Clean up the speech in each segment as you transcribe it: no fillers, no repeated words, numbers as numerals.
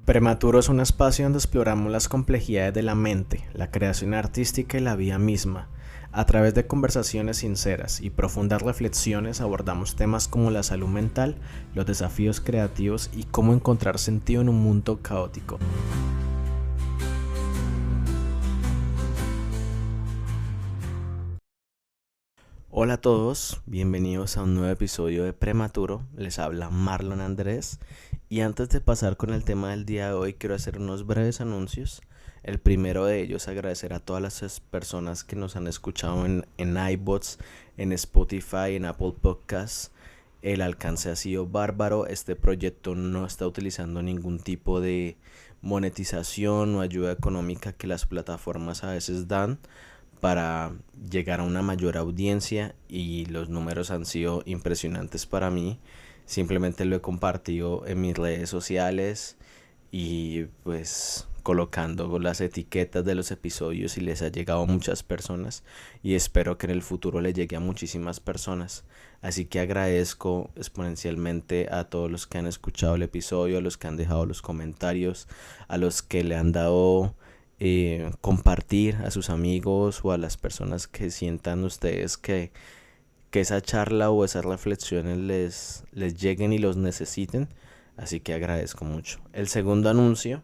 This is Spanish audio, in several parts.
Prematuro es un espacio donde exploramos las complejidades de la mente, la creación artística y la vida misma. A través de conversaciones sinceras y profundas reflexiones abordamos temas como la salud mental, los desafíos creativos y cómo encontrar sentido en un mundo caótico. Hola a todos, bienvenidos a un nuevo episodio de Prematuro. Les habla Marlon Andrés. Y antes de pasar con el tema del día de hoy, quiero hacer unos breves anuncios. El primero de ellos, agradecer a todas las personas que nos han escuchado en iBots, en Spotify, en Apple Podcasts. El alcance ha sido bárbaro. Este proyecto no está utilizando ningún tipo de monetización o ayuda económica que las plataformas a veces dan para llegar a una mayor audiencia, y los números han sido impresionantes para mí. Simplemente lo he compartido en mis redes sociales y pues colocando las etiquetas de los episodios, y les ha llegado a muchas personas y espero que en el futuro le llegue a muchísimas personas. Así que agradezco exponencialmente a todos los que han escuchado el episodio, a los que han dejado los comentarios, a los que le han dado compartir a sus amigos o a las personas que sientan ustedes que esa charla o esas reflexiones les lleguen y los necesiten. Así que agradezco mucho. El segundo anuncio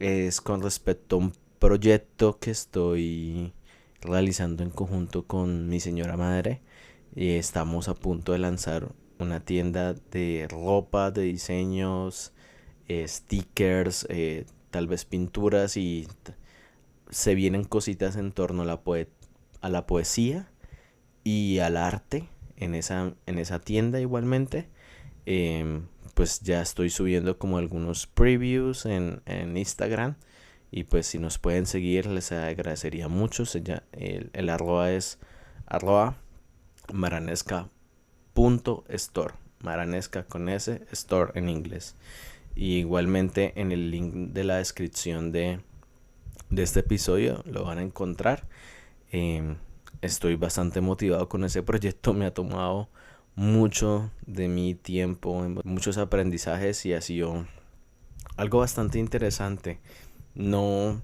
es con respecto a un proyecto que estoy realizando en conjunto con mi señora madre. Y estamos a punto de lanzar una tienda de ropa, de diseños, stickers, tal vez pinturas, y se vienen cositas en torno a la poesía y al arte en esa tienda igualmente. Pues ya estoy subiendo como algunos previews en Instagram, y pues si nos pueden seguir les agradecería mucho. El arroba es arroba maranesca.store, maranesca con S, store en inglés. Y igualmente en el link de la descripción de este episodio lo van a encontrar. Estoy bastante motivado con ese proyecto. Me ha tomado mucho de mi tiempo, muchos aprendizajes, y ha sido algo bastante interesante. No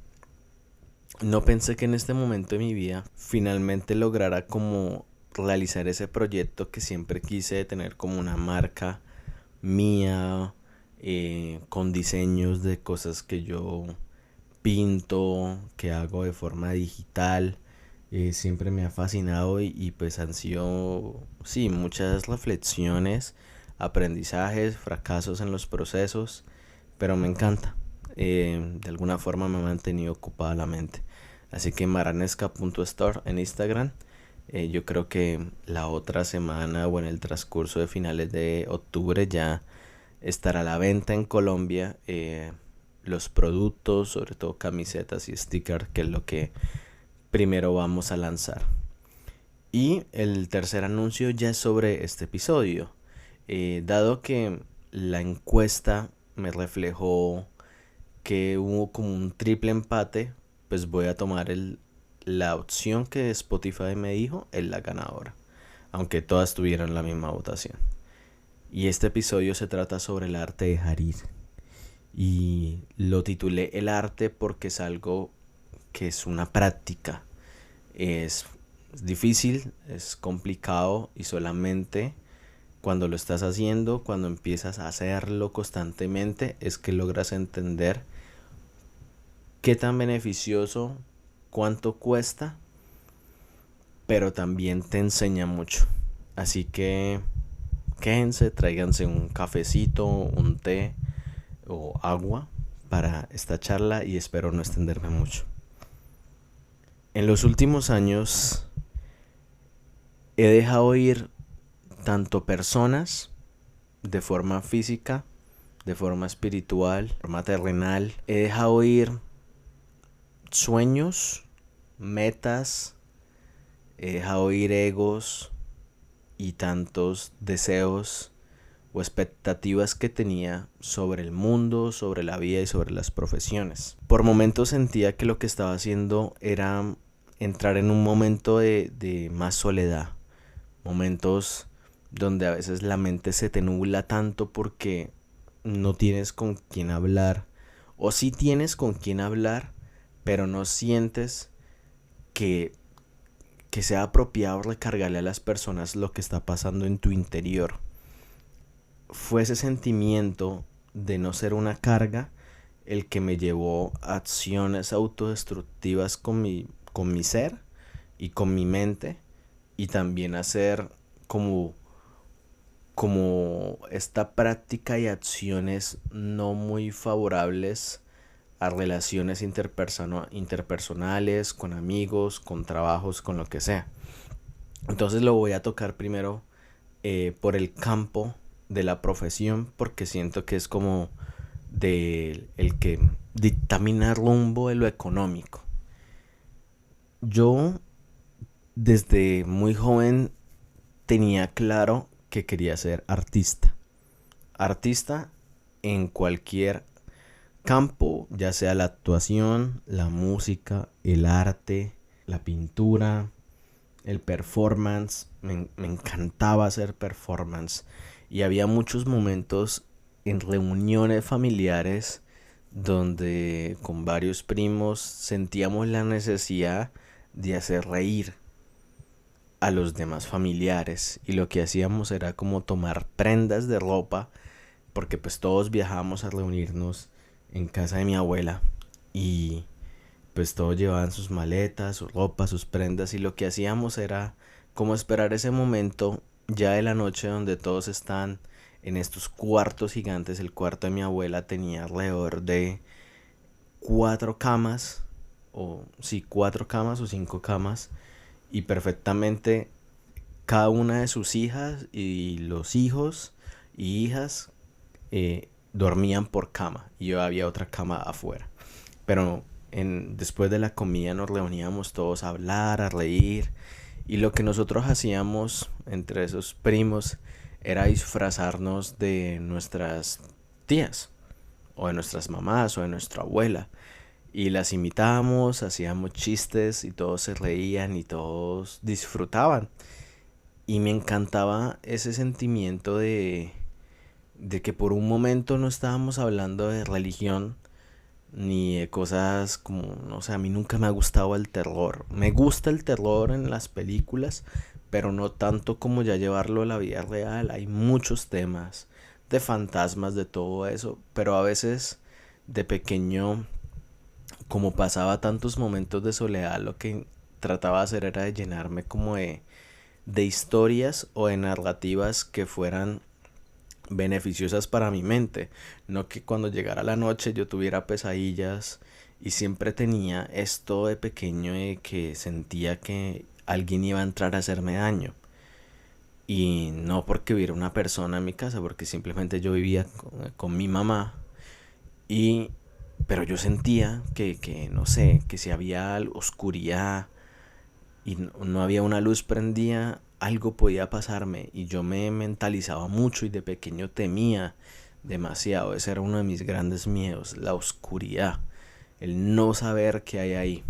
pensé que en este momento de mi vida finalmente lograra como realizar ese proyecto que siempre quise tener, como una marca mía, con diseños de cosas que yo pinto, que hago de forma digital. Siempre me ha fascinado, y pues han sido, sí, muchas reflexiones, aprendizajes, fracasos en los procesos, pero me encanta. De alguna forma me ha mantenido ocupada la mente. Así que maranesca.store en Instagram. Yo creo que la otra semana o en el transcurso de finales de octubre ya estará a la venta en Colombia. Los productos, sobre todo camisetas y stickers, que es lo que primero vamos a lanzar. Y el tercer anuncio ya es sobre este episodio. Dado que la encuesta me reflejó que hubo como un triple empate, pues voy a tomar la opción que Spotify me dijo es la ganadora, aunque todas tuvieran la misma votación. Y este episodio se trata sobre el arte de dejar ir. Y lo titulé El arte porque es algo que es una práctica. Es difícil, es complicado, y solamente cuando lo estás haciendo, cuando empiezas a hacerlo constantemente, es que logras entender qué tan beneficioso, cuánto cuesta, pero también te enseña mucho. Así que quédense, tráiganse un cafecito, un té o agua para esta charla, y espero no extenderme mucho. En los últimos años he dejado ir tanto personas de forma física, de forma espiritual, de forma terrenal. He dejado ir sueños, metas, he dejado ir egos y tantos deseos o expectativas que tenía sobre el mundo, sobre la vida y sobre las profesiones. Por momentos sentía que lo que estaba haciendo era entrar en un momento de más soledad, momentos donde a veces la mente se te nubla tanto porque no tienes con quién hablar, O si tienes con quién hablar, pero no sientes que, que sea apropiado recargarle a las personas lo que está pasando en tu interior. Fue ese sentimiento de no ser una carga el que me llevó a acciones autodestructivas con mi ser y con mi mente, y también hacer como, como esta práctica y acciones no muy favorables a relaciones interpersonales, con amigos, con trabajos, con lo que sea. Entonces lo voy a tocar primero por el campo de la profesión, porque siento que es como el que dictamina el rumbo de lo económico. Yo desde muy joven tenía claro que quería ser artista. Artista en cualquier campo, ya sea la actuación, la música, el arte, la pintura, el performance. Me encantaba hacer performance. Y había muchos momentos en reuniones familiares donde con varios primos sentíamos la necesidad de hacer reír a los demás familiares, y lo que hacíamos era como tomar prendas de ropa, porque pues todos viajábamos a reunirnos en casa de mi abuela, y pues todos llevaban sus maletas, su ropa, sus prendas, y lo que hacíamos era como esperar ese momento ya de la noche donde todos están en estos cuartos gigantes. El cuarto de mi abuela tenía alrededor de 4 camas, o sí, 4 camas o 5 camas, y perfectamente cada una de sus hijas y los hijos y hijas dormían por cama, y yo había otra cama afuera. Pero después de la comida nos reuníamos todos a hablar, a reír, y lo que nosotros hacíamos entre esos primos era disfrazarnos de nuestras tías, o de nuestras mamás, o de nuestra abuela, y las imitábamos, hacíamos chistes y todos se reían y todos disfrutaban. Y me encantaba ese sentimiento de que por un momento no estábamos hablando de religión ni de cosas como, no sé, a mí nunca me ha gustado el terror. Me gusta el terror en las películas, pero no tanto como ya llevarlo a la vida real. Hay muchos temas de fantasmas, de todo eso, pero a veces de pequeño, como pasaba tantos momentos de soledad, lo que trataba de hacer era de llenarme como de historias o de narrativas que fueran beneficiosas para mi mente. No que cuando llegara la noche yo tuviera pesadillas, y siempre tenía esto de pequeño de que sentía que alguien iba a entrar a hacerme daño. Y no porque hubiera una persona en mi casa, porque simplemente yo vivía con mi mamá. Y pero yo sentía que no sé, que si había oscuridad y no había una luz prendida, algo podía pasarme, y yo me mentalizaba mucho y de pequeño temía demasiado. Ese era uno de mis grandes miedos, la oscuridad, el no saber qué hay ahí.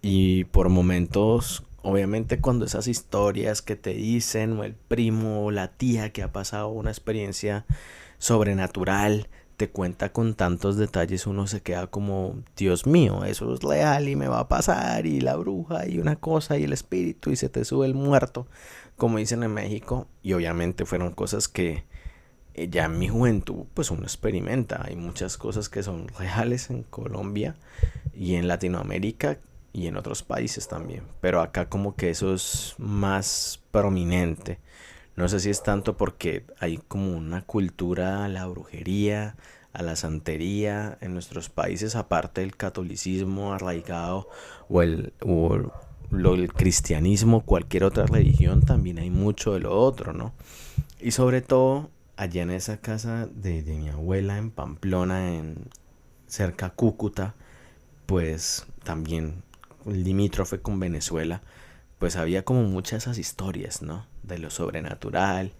Y por momentos, obviamente, cuando esas historias que te dicen, o el primo o la tía que ha pasado una experiencia sobrenatural, te cuenta con tantos detalles, uno se queda como, Dios mío, eso es real y me va a pasar, y la bruja y una cosa y el espíritu, y se te sube el muerto, como dicen en México. Y obviamente fueron cosas que ya en mi juventud pues uno experimenta. Hay muchas cosas que son reales en Colombia y en Latinoamérica y en otros países también, pero acá como que eso es más prominente. No sé si es tanto porque hay como una cultura a la brujería, a la santería en nuestros países, aparte del catolicismo arraigado, el cristianismo, cualquier otra religión, también hay mucho de lo otro, ¿no? Y sobre todo allá en esa casa de mi abuela en Pamplona, cerca a Cúcuta, pues también limítrofe con Venezuela, pues había como muchas esas historias, ¿no? De lo sobrenatural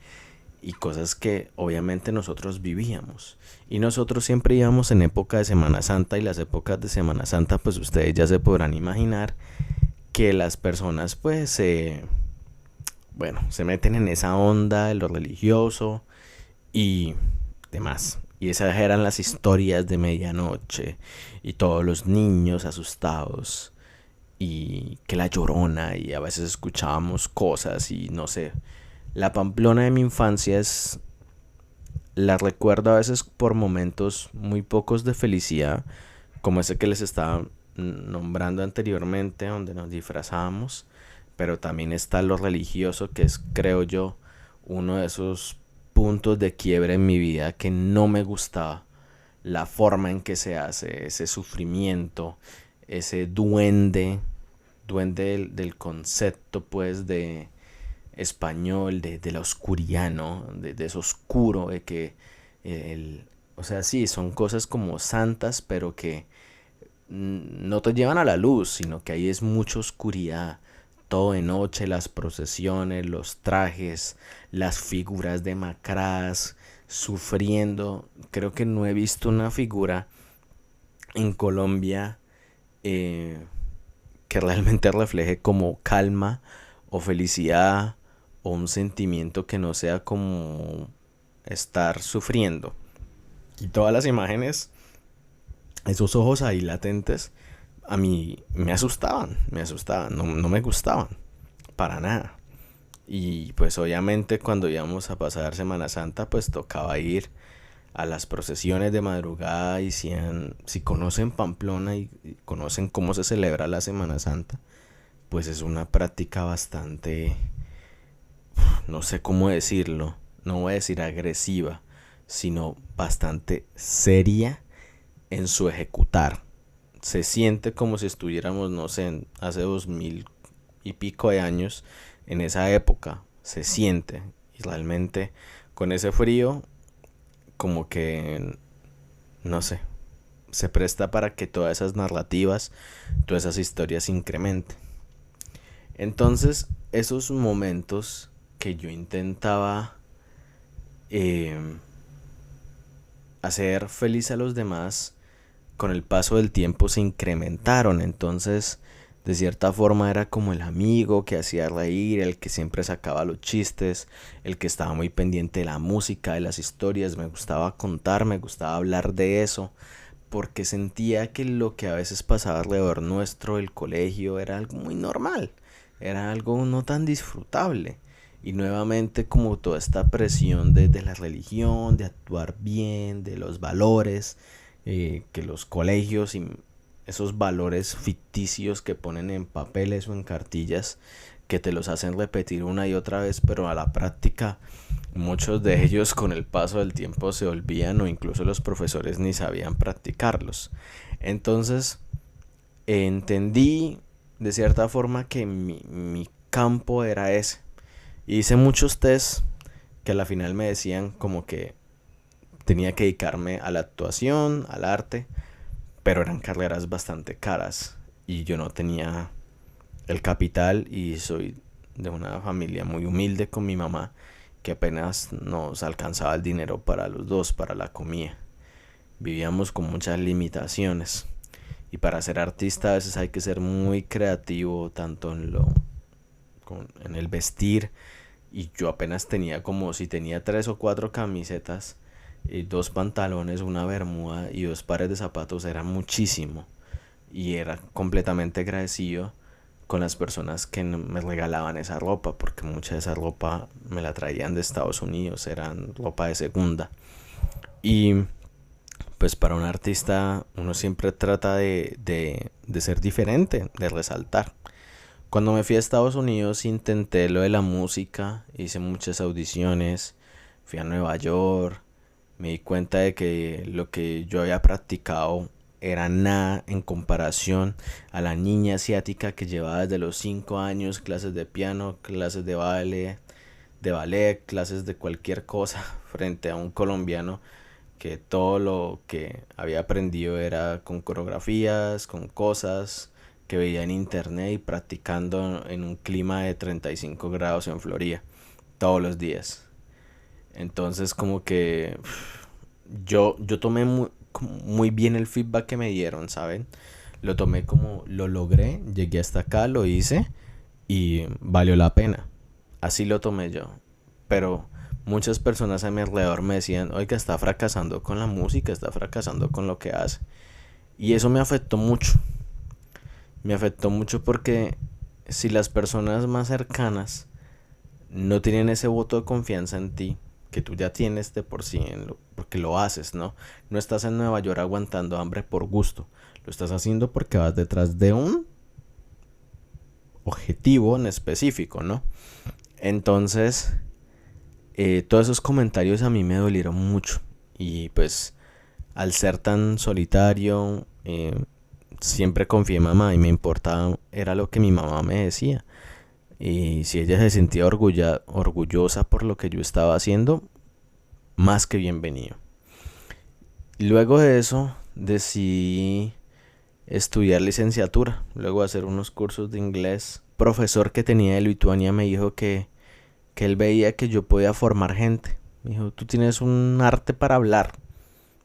y cosas que obviamente nosotros vivíamos. Y nosotros siempre íbamos en época de Semana Santa, y las épocas de Semana Santa, pues ustedes ya se podrán imaginar que las personas pues bueno, se meten en esa onda de lo religioso y demás. Y esas eran las historias de medianoche y todos los niños asustados y que la Llorona y a veces escuchábamos cosas y no sé. La Pamplona de mi infancia la recuerdo a veces por momentos muy pocos de felicidad, como ese que les estaba nombrando anteriormente, donde nos disfrazábamos, pero también está lo religioso, que es, creo yo, uno de esos puntos de quiebre en mi vida que no me gustaba. La forma en que se hace, ese sufrimiento, ese duende del concepto pues de español, de la oscuridad, ¿no? De eso oscuro, de que el, o sea, sí, son cosas como santas, pero que no te llevan a la luz, sino que ahí es mucha oscuridad. Todo de noche, las procesiones, los trajes, las figuras demacradas, sufriendo. Creo que no he visto una figura en Colombia eh, que realmente refleje como calma o felicidad o un sentimiento que no sea como estar sufriendo. Y todas las imágenes, esos ojos ahí latentes, a mí me asustaban, no me gustaban, para nada. Y pues obviamente cuando íbamos a pasar Semana Santa, pues tocaba ir a las procesiones de madrugada y si conocen Pamplona y conocen cómo se celebra la Semana Santa, pues es una práctica bastante, no sé cómo decirlo, no voy a decir agresiva, sino bastante seria en su ejecutar. Se siente como si estuviéramos, no sé, hace 2000 y pico de años, en esa época, se siente. Y realmente con ese frío, como que, no sé, se presta para que todas esas narrativas, todas esas historias se incrementen. Entonces, esos momentos que yo intentaba eh, hacer feliz a los demás, con el paso del tiempo se incrementaron. Entonces, de cierta forma era como el amigo que hacía reír, el que siempre sacaba los chistes, el que estaba muy pendiente de la música, de las historias. Me gustaba contar, me gustaba hablar de eso, porque sentía que lo que a veces pasaba alrededor nuestro, el colegio, era algo muy normal, era algo no tan disfrutable. Y nuevamente como toda esta presión de la religión, de actuar bien, de los valores, que los colegios y esos valores ficticios que ponen en papeles o en cartillas, que te los hacen repetir una y otra vez, pero a la práctica muchos de ellos con el paso del tiempo se olvidan o incluso los profesores ni sabían practicarlos. Entonces entendí de cierta forma que mi campo era ese. Hice muchos tests que a la final me decían como que tenía que dedicarme a la actuación, al arte, pero eran carreras bastante caras y yo no tenía el capital y soy de una familia muy humilde con mi mamá que apenas nos alcanzaba el dinero para los dos, para la comida. Vivíamos con muchas limitaciones y para ser artista a veces hay que ser muy creativo tanto en el vestir, y yo apenas tenía como si tenía 3 o 4 camisetas, 2 pantalones, una bermuda y 2 pares de zapatos, era muchísimo. Y era completamente agradecido con las personas que me regalaban esa ropa, porque mucha de esa ropa me la traían de Estados Unidos, eran ropa de segunda. Y pues para un artista uno siempre trata de ser diferente, de resaltar. Cuando me fui a Estados Unidos intenté lo de la música, hice muchas audiciones, fui a Nueva York, me di cuenta de que lo que yo había practicado era nada en comparación a la niña asiática que llevaba desde los 5 años clases de piano, clases de ballet, clases de cualquier cosa, frente a un colombiano que todo lo que había aprendido era con coreografías, con cosas que veía en internet y practicando en un clima de 35 grados en Florida todos los días. Entonces como que yo tomé muy bien el feedback que me dieron, ¿saben? Lo tomé como lo logré, llegué hasta acá, lo hice y valió la pena. Así lo tomé yo. Pero muchas personas a mi alrededor me decían, oiga, está fracasando con la música, está fracasando con lo que hace. Y eso me afectó mucho. Me afectó mucho porque si las personas más cercanas no tienen ese voto de confianza en ti, que tú ya tienes de por sí, porque lo haces, ¿no? No estás en Nueva York aguantando hambre por gusto. Lo estás haciendo porque vas detrás de un objetivo en específico, ¿no? Entonces, todos esos comentarios a mí me dolieron mucho. Y pues, al ser tan solitario, siempre confié en mamá y me importaba, era lo que mi mamá me decía. Y si ella se sentía orgullosa por lo que yo estaba haciendo, más que bienvenido. Luego de eso, decidí estudiar licenciatura, luego hacer unos cursos de inglés. El profesor que tenía de Lituania me dijo que él veía que yo podía formar gente. Me dijo, tú tienes un arte para hablar,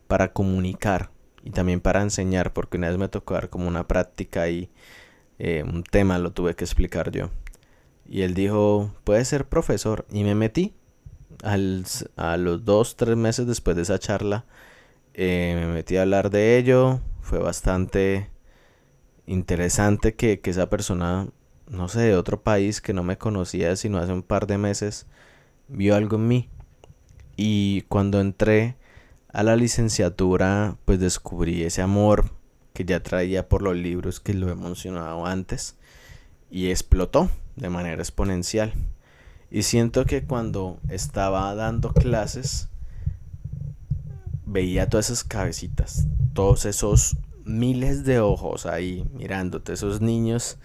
para comunicar y también para enseñar, porque una vez me tocó dar como una práctica y un tema lo tuve que explicar yo. Y él dijo, puedes ser profesor. Y me metí. A los 2, 3 meses después de esa charla, me metí a hablar de ello. Fue bastante interesante que esa persona, no sé, de otro país que no me conocía sino hace un par de meses, vio algo en mí. Y cuando entré a la licenciatura, pues descubrí ese amor que ya traía por los libros, que lo he mencionado antes, y explotó de manera exponencial. Y siento que cuando estaba dando clases, veía todas esas cabecitas, todos esos miles de ojos ahí mirándote, esos niños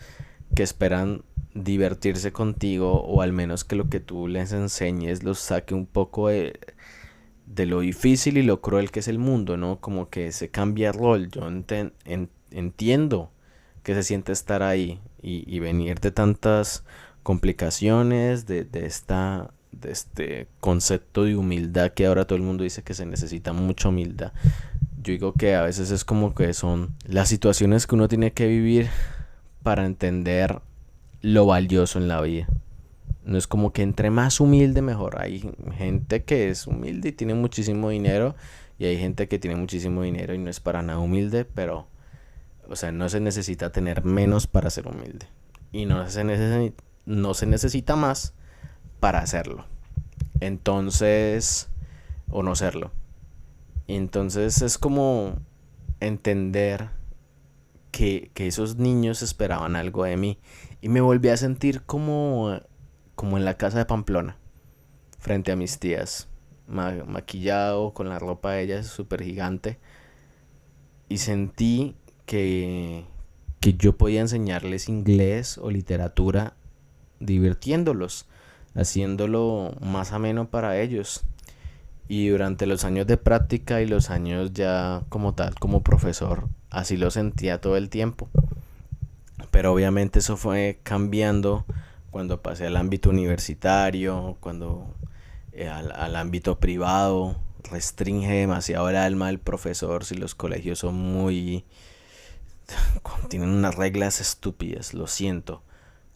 que esperan divertirse contigo, o al menos que lo que tú les enseñes los saque un poco de lo difícil y lo cruel que es el mundo, ¿no? Como que se cambia el rol. Yo entiendo que se siente estar ahí y venir de tantas complicaciones, de este concepto de humildad, que ahora todo el mundo dice que se necesita mucha humildad. Yo digo que a veces es como que son las situaciones que uno tiene que vivir para entender lo valioso en la vida. No es como que entre más humilde mejor. Hay gente que es humilde y tiene muchísimo dinero, y hay gente que tiene muchísimo dinero y no es para nada humilde, pero, o sea, no se necesita tener menos para ser humilde. Y no se necesita más para hacerlo. Entonces, o no serlo. Entonces es como entender que esos niños esperaban algo de mí. Y me volví a sentir como en la casa de Pamplona, frente a mis tías, maquillado, con la ropa de ellas súper gigante. Y sentí que yo podía enseñarles inglés o literatura divirtiéndolos, haciéndolo más ameno para ellos. Y durante los años de práctica y los años ya como tal, como profesor, así lo sentía todo el tiempo. Pero obviamente eso fue cambiando cuando pasé al ámbito universitario, cuando al ámbito privado. Restringe demasiado el alma del profesor si los colegios son tienen unas reglas estúpidas, lo siento.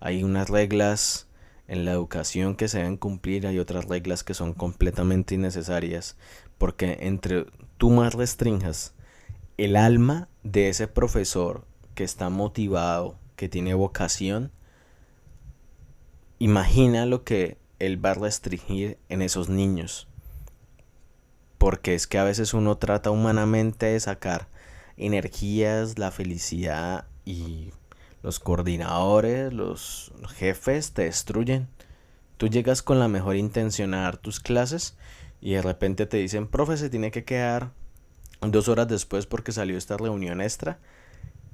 Hay unas reglas en la educación que se deben cumplir, hay otras reglas que son completamente innecesarias, porque entre tú más restringas el alma de ese profesor que está motivado, que tiene vocación, imagina lo que él va a restringir en esos niños. Porque es que a veces uno trata humanamente de sacar energías, la felicidad, y los coordinadores, los jefes te destruyen. Tú llegas con la mejor intención a dar tus clases y de repente te dicen, profe, se tiene que quedar 2 horas después porque salió esta reunión extra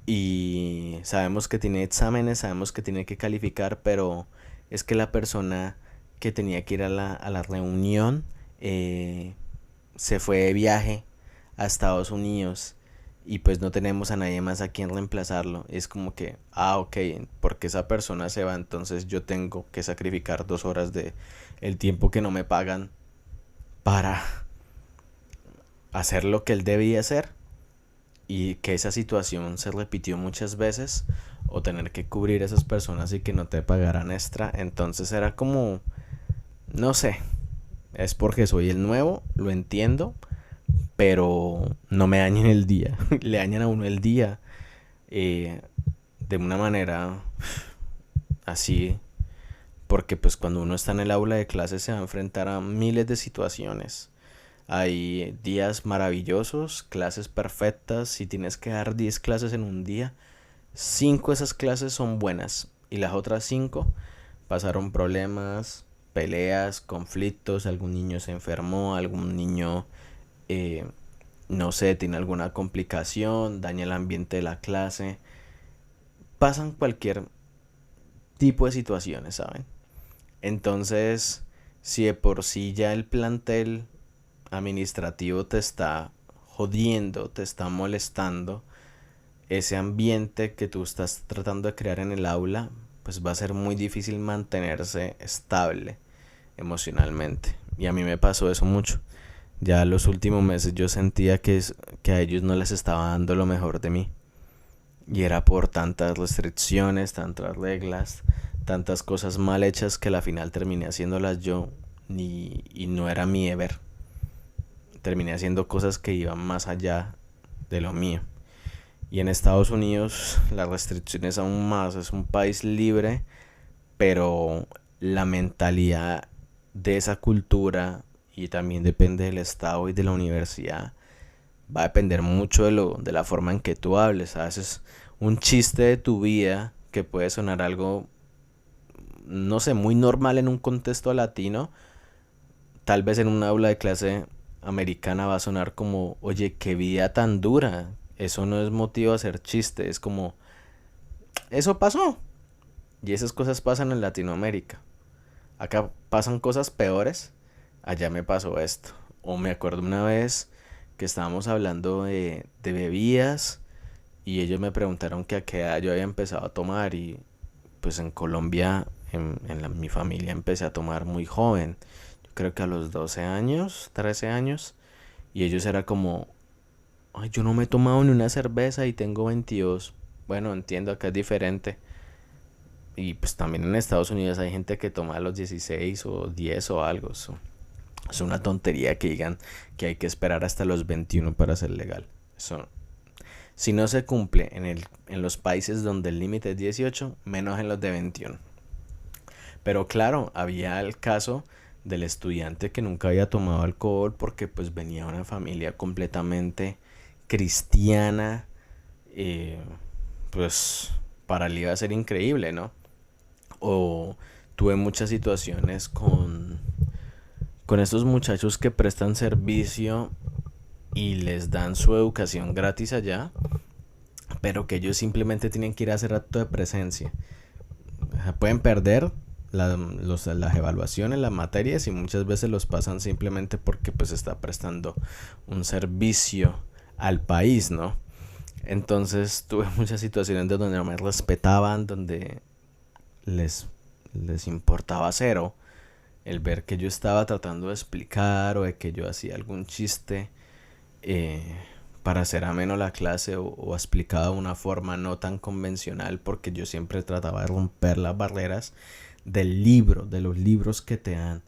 y sabemos que tiene exámenes, sabemos que tiene que calificar, pero es que la persona que tenía que ir a la reunión se fue de viaje a Estados Unidos y pues no tenemos a nadie más a quien reemplazarlo. Es como que, ok, porque esa persona se va, entonces yo tengo que sacrificar 2 horas de el tiempo que no me pagan para hacer lo que él debía hacer. Y que esa situación se repitió muchas veces, o tener que cubrir a esas personas y que no te pagaran extra. Entonces era como, no sé, Es porque soy el nuevo, lo entiendo, pero no me dañen el día. Le dañan a uno el día eh, de una manera así, porque pues cuando uno está en el aula de clases se va a enfrentar a miles de situaciones. Hay días maravillosos, clases perfectas. Si tienes que dar 10 clases en un día, 5 de esas clases son buenas y las otras 5 pasaron problemas, peleas, conflictos, algún niño se enfermó, algún niño, eh, no sé, tiene alguna complicación, daña el ambiente de la clase. Pasan cualquier tipo de situaciones, ¿saben? Entonces, si de por sí ya el plantel administrativo te está jodiendo, te está molestando, ese ambiente que tú estás tratando de crear en el aula, pues va a ser muy difícil mantenerse estable emocionalmente. Y a mí me pasó eso mucho. Ya los últimos meses yo sentía que a ellos no les estaba dando lo mejor de mí. Y era por tantas restricciones, tantas reglas, tantas cosas mal hechas que al final terminé haciéndolas yo y no era mi deber. Terminé haciendo cosas que iban más allá de lo mío. Y en Estados Unidos las restricciones aún más. Es un país libre, pero la mentalidad de esa cultura, y también depende del estado y de la universidad, va a depender mucho de la forma en que tú hables. A veces un chiste de tu vida que puede sonar algo, no sé, muy normal en un contexto latino, tal vez en un aula de clase americana va a sonar como, oye, qué vida tan dura. Eso no es motivo de hacer chiste, es como, eso pasó. Y esas cosas pasan en Latinoamérica. Acá pasan cosas peores, allá me pasó esto. O me acuerdo una vez que estábamos hablando de bebidas y ellos me preguntaron que a qué edad yo había empezado a tomar y pues en Colombia, mi familia empecé a tomar muy joven. Yo creo que a los 12 años, 13 años. Y ellos era como, ay, yo no me he tomado ni una cerveza y tengo 22. Bueno, entiendo, acá es diferente. Y pues también en Estados Unidos hay gente que toma a los 16 o 10 o algo. Es una tontería que digan que hay que esperar hasta los 21 para ser legal. Eso, si no se cumple en los países donde el límite es 18, menos en los de 21. Pero claro, había el caso del estudiante que nunca había tomado alcohol porque pues venía de una familia completamente cristiana. eh, pues para él iba a ser increíble, ¿no? O tuve muchas situaciones con estos muchachos que prestan servicio y les dan su educación gratis allá, pero que ellos simplemente tienen que ir a hacer acto de presencia. O sea, pueden perder las evaluaciones, las materias, y muchas veces los pasan simplemente porque pues está prestando un servicio al país, ¿no? Entonces tuve muchas situaciones de donde no me respetaban, donde les, les importaba cero el ver que yo estaba tratando de explicar o de que yo hacía algún chiste eh, para hacer ameno la clase o explicaba de una forma no tan convencional, porque yo siempre trataba de romper las barreras del libro, de los libros que te dan.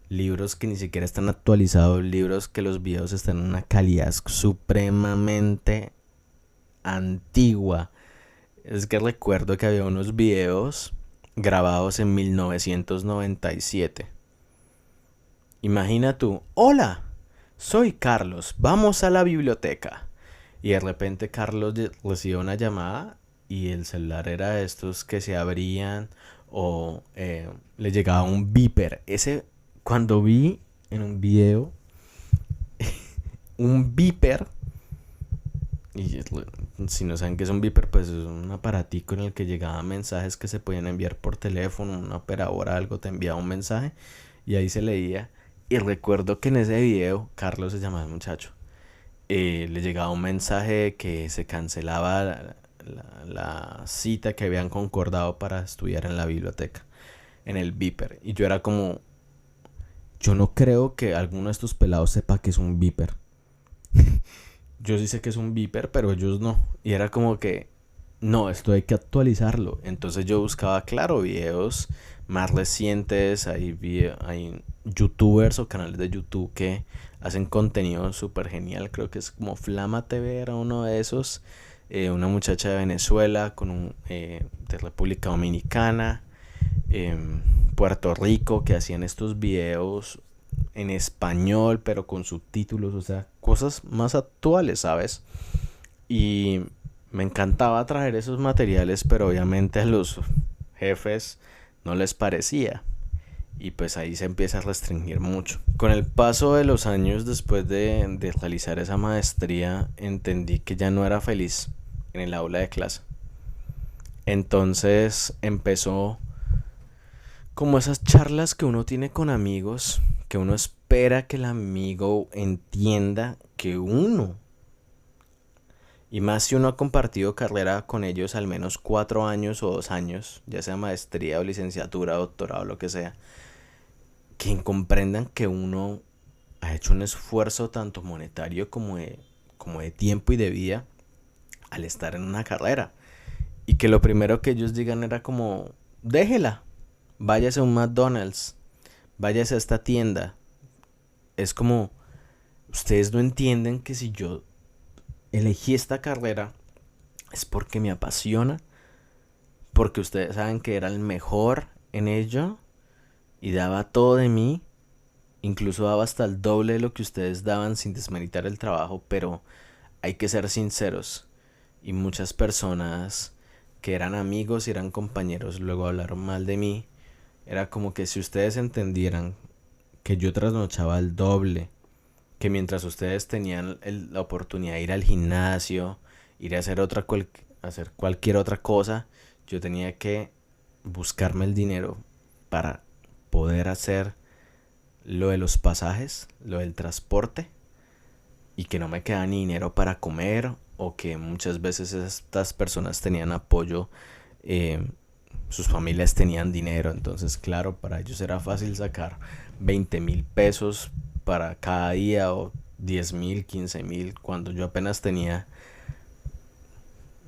Libros que ni siquiera están actualizados, libros que los videos están en una calidad supremamente antigua. Es que recuerdo que había unos videos grabados en 1997. Imagina tú, hola, soy Carlos, vamos a la biblioteca. Y de repente Carlos recibe una llamada y el celular era de estos que se abrían o le llegaba un beeper. Ese, cuando vi en un video un beeper, y si no saben qué es un beeper, pues es un aparatico en el que llegaban mensajes que se podían enviar por teléfono. Una operadora algo te enviaba un mensaje y ahí se leía. Y recuerdo que en ese video, Carlos se llamaba el muchacho, le llegaba un mensaje que se cancelaba la cita que habían concordado para estudiar en la biblioteca, en el beeper. Y yo era como, yo no creo que alguno de estos pelados sepa que es un beeper. Yo sí sé que es un beeper, pero ellos no. Y era como que, no, esto hay que actualizarlo. Entonces yo buscaba, claro, videos más recientes, hay youtubers o canales de YouTube que hacen contenido súper genial, creo que es como Flama TV, era uno de esos, una muchacha de Venezuela, de República Dominicana, Puerto Rico, que hacían estos videos en español, pero con subtítulos, o sea, cosas más actuales, ¿sabes? Y me encantaba traer esos materiales, pero obviamente a los jefes no les parecía. Y pues ahí se empieza a restringir mucho. Con el paso de los años después de realizar esa maestría, entendí que ya no era feliz en el aula de clase. Entonces empezó como esas charlas que uno tiene con amigos, que uno espera que el amigo entienda que uno, y más si uno ha compartido carrera con ellos al menos 4 años o 2 años, ya sea maestría o licenciatura, doctorado, lo que sea, que comprendan que uno ha hecho un esfuerzo tanto monetario como de tiempo y de vida al estar en una carrera. Y que lo primero que ellos digan era como, déjela, váyase a un McDonald's, váyase a esta tienda. Es como, ustedes no entienden que si yo elegí esta carrera es porque me apasiona, porque ustedes saben que era el mejor en ello y daba todo de mí, incluso daba hasta el doble de lo que ustedes daban sin desmeritar el trabajo, pero hay que ser sinceros y muchas personas que eran amigos y eran compañeros luego hablaron mal de mí. Era como que si ustedes entendieran que yo trasnochaba el doble, que mientras ustedes tenían la oportunidad de ir al gimnasio, ir a hacer cualquier otra cosa, yo tenía que buscarme el dinero para poder hacer lo de los pasajes, lo del transporte, y que no me quedaba ni dinero para comer, o que muchas veces estas personas tenían apoyo, sus familias tenían dinero, entonces claro, para ellos era fácil sacar 20,000 pesos para cada día, o 10,000, 15,000, cuando yo apenas tenía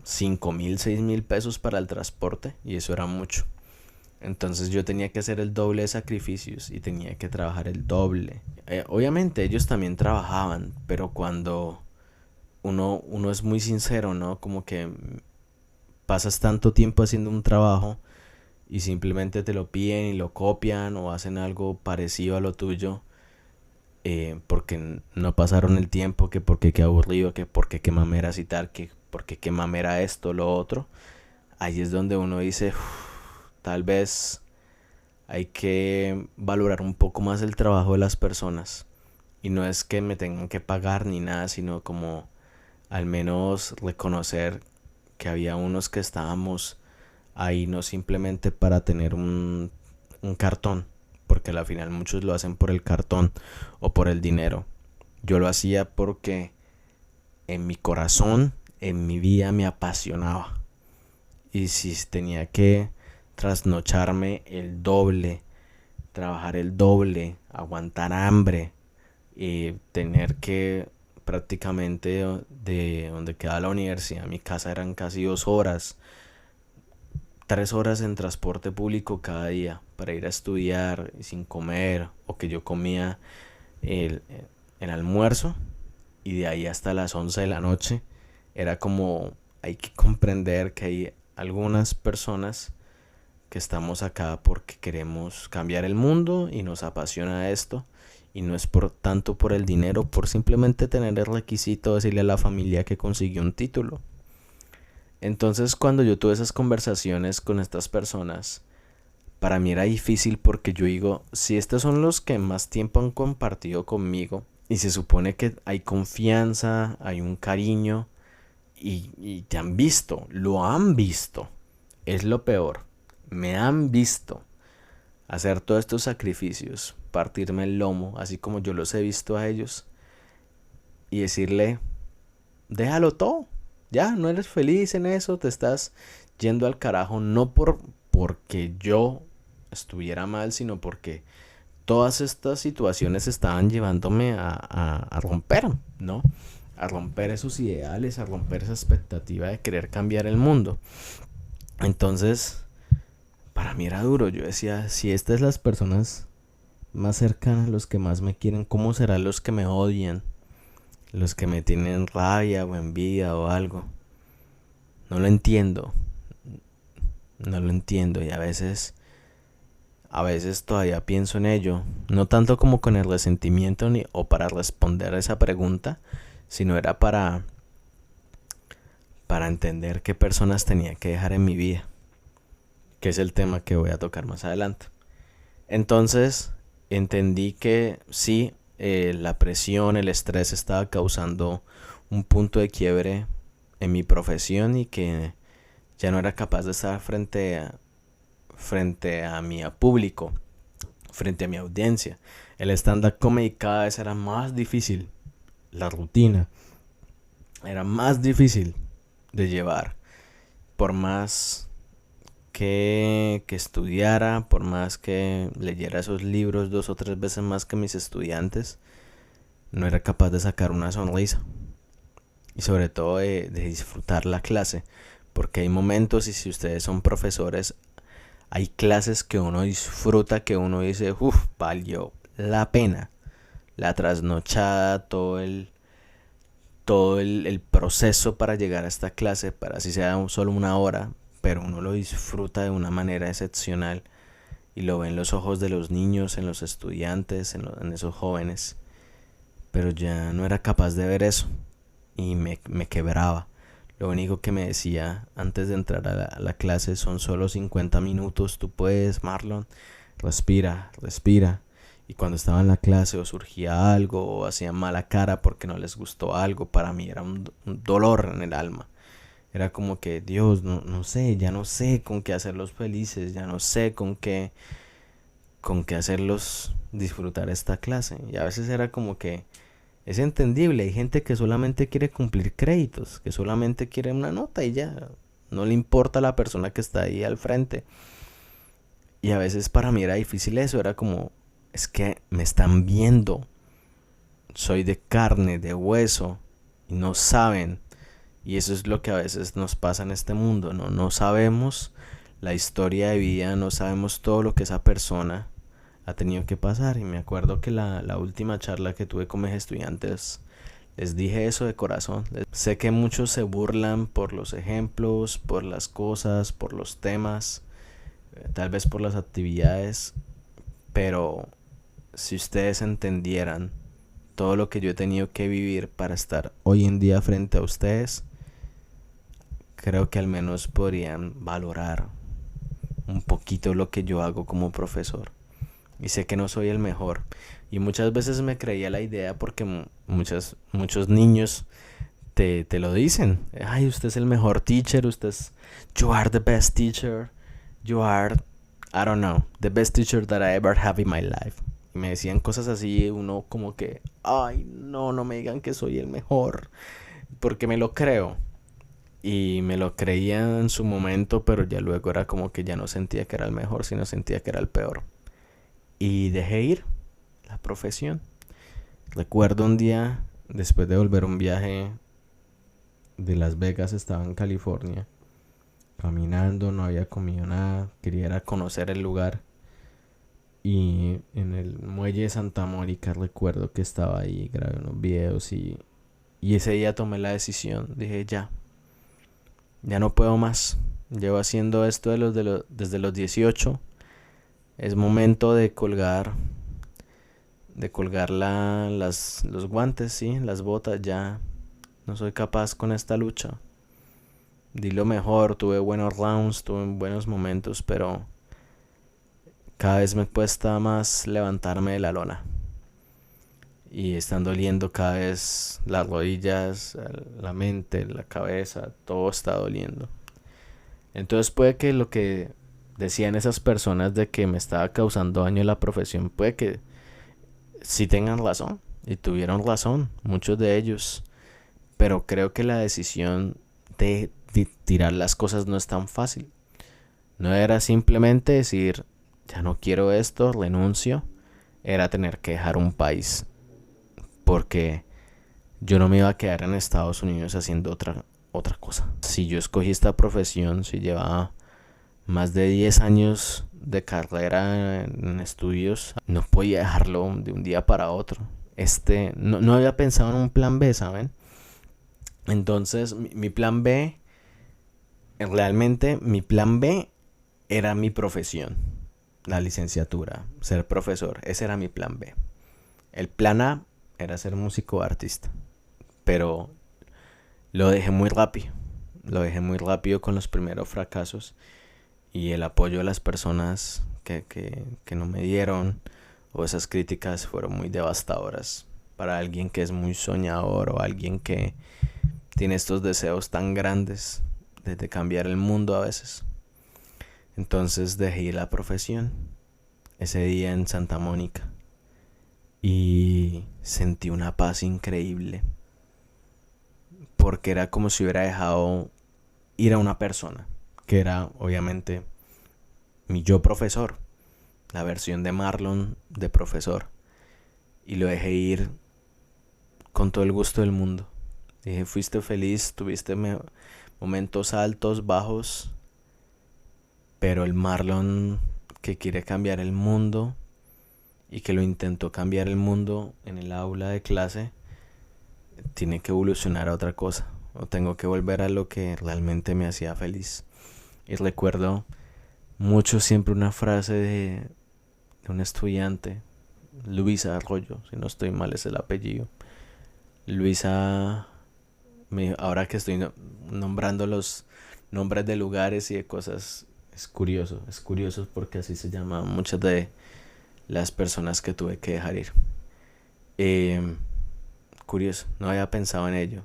5,000, 6,000 pesos para el transporte, y eso era mucho. Entonces yo tenía que hacer el doble de sacrificios y tenía que trabajar el doble. Obviamente ellos también trabajaban, pero cuando uno es muy sincero, ¿no? Como que pasas tanto tiempo haciendo un trabajo y simplemente te lo piden y lo copian o hacen algo parecido a lo tuyo, porque no pasaron el tiempo, que porque qué aburrido, que porque qué mameras y tal, que porque qué mamera esto, lo otro. Ahí es donde uno dice, tal vez hay que valorar un poco más el trabajo de las personas. Y no es que me tengan que pagar ni nada, sino como al menos reconocer que había unos que estábamos ahí no simplemente para tener un cartón, porque al final muchos lo hacen por el cartón o por el dinero. Yo lo hacía porque en mi corazón, en mi vida me apasionaba. Y si tenía que trasnocharme el doble, trabajar el doble, aguantar hambre, y tener que prácticamente de donde quedaba la universidad a mi casa eran casi 2 horas, 3 horas en transporte público cada día para ir a estudiar y sin comer, o que yo comía el, el almuerzo y de ahí hasta las 11 de la noche. Era como, hay que comprender que hay algunas personas que estamos acá porque queremos cambiar el mundo y nos apasiona esto, y no es por tanto por el dinero, por simplemente tener el requisito de decirle a la familia que consiguió un título. Entonces cuando yo tuve esas conversaciones con estas personas, para mí era difícil porque yo digo, si estos son los que más tiempo han compartido conmigo y se supone que hay confianza, hay un cariño, y te han visto, lo han visto, es lo peor, me han visto hacer todos estos sacrificios, partirme el lomo, así como yo los he visto a ellos, y decirle, déjalo todo, ya no eres feliz en eso, te estás yendo al carajo, no porque yo estuviera mal, sino porque todas estas situaciones estaban llevándome a romper, ¿no? a romper esos ideales, a romper esa expectativa de querer cambiar el mundo. Entonces, para mí era duro. Yo decía, si estas son las personas más cercanas, los que más me quieren, ¿cómo serán los que me odian? Los que me tienen rabia o envidia o algo. No lo entiendo. No lo entiendo. Y a veces todavía pienso en ello. No tanto como con el resentimiento o para responder a esa pregunta, sino era para entender qué personas tenía que dejar en mi vida, que es el tema que voy a tocar más adelante. Entonces entendí que sí, la presión, el estrés estaba causando un punto de quiebre en mi profesión y que ya no era capaz de estar frente a mi público, frente a mi audiencia. El stand-up comedy cada vez era más difícil. La rutina era más difícil de llevar. Por más que estudiara, por más que leyera esos libros 2 o 3 veces más que mis estudiantes, no era capaz de sacar una sonrisa. Y sobre todo de disfrutar la clase. Porque hay momentos, y si ustedes son profesores, hay clases que uno disfruta, que uno dice, valió la pena. La trasnochada, todo el proceso para llegar a esta clase, para así sea solo una hora, pero uno lo disfruta de una manera excepcional y lo ve en los ojos de los niños, en los estudiantes, en esos jóvenes. Pero ya no era capaz de ver eso y me quebraba. Lo único que me decía antes de entrar a la clase: son solo 50 minutos, tú puedes, Marlon, respira. Y cuando estaba en la clase o surgía algo o hacían mala cara porque no les gustó algo, para mí era un dolor en el alma. Era como que, Dios, no sé, ya no sé con qué hacerlos felices, ya no sé con qué hacerlos disfrutar esta clase. Y a veces era como que es entendible, hay gente que solamente quiere cumplir créditos, que solamente quiere una nota y ya, no le importa la persona que está ahí al frente. Y a veces para mí era difícil eso, era como, es que me están viendo, soy de carne, de hueso, y no saben. Y eso es lo que a veces nos pasa en este mundo, no sabemos la historia de vida, no sabemos todo lo que esa persona ha tenido que pasar. Y me acuerdo que la última charla que tuve con mis estudiantes, les dije eso de corazón. Sé que muchos se burlan por los ejemplos, por las cosas, por los temas, tal vez por las actividades, pero si ustedes entendieran todo lo que yo he tenido que vivir para estar hoy en día frente a ustedes, creo que al menos podrían valorar un poquito lo que yo hago como profesor. Y sé que no soy el mejor. Y muchas veces me creía la idea porque muchos niños te lo dicen. Ay, usted es el mejor teacher, you are the best teacher, you are, I don't know, the best teacher that I ever have in my life. Y me decían cosas así, uno como que, ay, no me digan que soy el mejor, porque me lo creo. Y me lo creía en su momento, pero ya luego era como que ya no sentía que era el mejor, sino sentía que era el peor. Y dejé ir la profesión. Recuerdo un día, después de volver un viaje de Las Vegas, estaba en California, caminando, no había comido nada, quería ir a conocer el lugar. Y en el muelle de Santa Mónica recuerdo que estaba ahí, grabé unos videos y ese día tomé la decisión. Dije, ya no puedo más. Llevo haciendo esto desde los 18. Es momento de colgar los guantes, ¿sí? Las botas. Ya no soy capaz con esta lucha. Di lo mejor, tuve buenos rounds, tuve buenos momentos, pero cada vez me cuesta más levantarme de la lona. Y están doliendo cada vez las rodillas, la mente, la cabeza, todo está doliendo. Entonces puede que lo que decían esas personas de que me estaba causando daño en la profesión, puede que sí tengan razón. Y tuvieron razón, muchos de ellos. Pero creo que la decisión de tirar las cosas no es tan fácil. No era simplemente decir, ya no quiero esto, renuncio. Era tener que dejar un país. Porque yo no me iba a quedar en Estados Unidos haciendo otra cosa. Si yo escogí esta profesión, si llevaba más de 10 años de carrera en estudios, no podía dejarlo de un día para otro. No había pensado en un plan B, ¿saben? Entonces, mi plan B, realmente mi plan B era mi profesión, la licenciatura, ser profesor. Ese era mi plan B. El plan A era ser músico o artista, pero lo dejé muy rápido. Lo dejé muy rápido con los primeros fracasos y el apoyo de las personas que no me dieron, o esas críticas fueron muy devastadoras para alguien que es muy soñador o alguien que tiene estos deseos tan grandes de cambiar el mundo a veces. Entonces dejé la profesión ese día en Santa Mónica y sentí una paz increíble, porque era como si hubiera dejado ir a una persona que era obviamente mi yo profesor, la versión de Marlon de profesor, y lo dejé ir con todo el gusto del mundo. Dije, fuiste feliz, tuviste momentos altos, bajos, pero el Marlon que quiere cambiar el mundo y que lo intentó cambiar el mundo en el aula de clase, tiene que evolucionar a otra cosa, o tengo que volver a lo que realmente me hacía feliz. Y recuerdo mucho siempre una frase de un estudiante, Luisa Arroyo, si no estoy mal es el apellido. Luisa, ahora que estoy nombrando los nombres de lugares y de cosas, es curioso porque así se llaman muchas de las personas que tuve que dejar ir. Curioso, no había pensado en ello.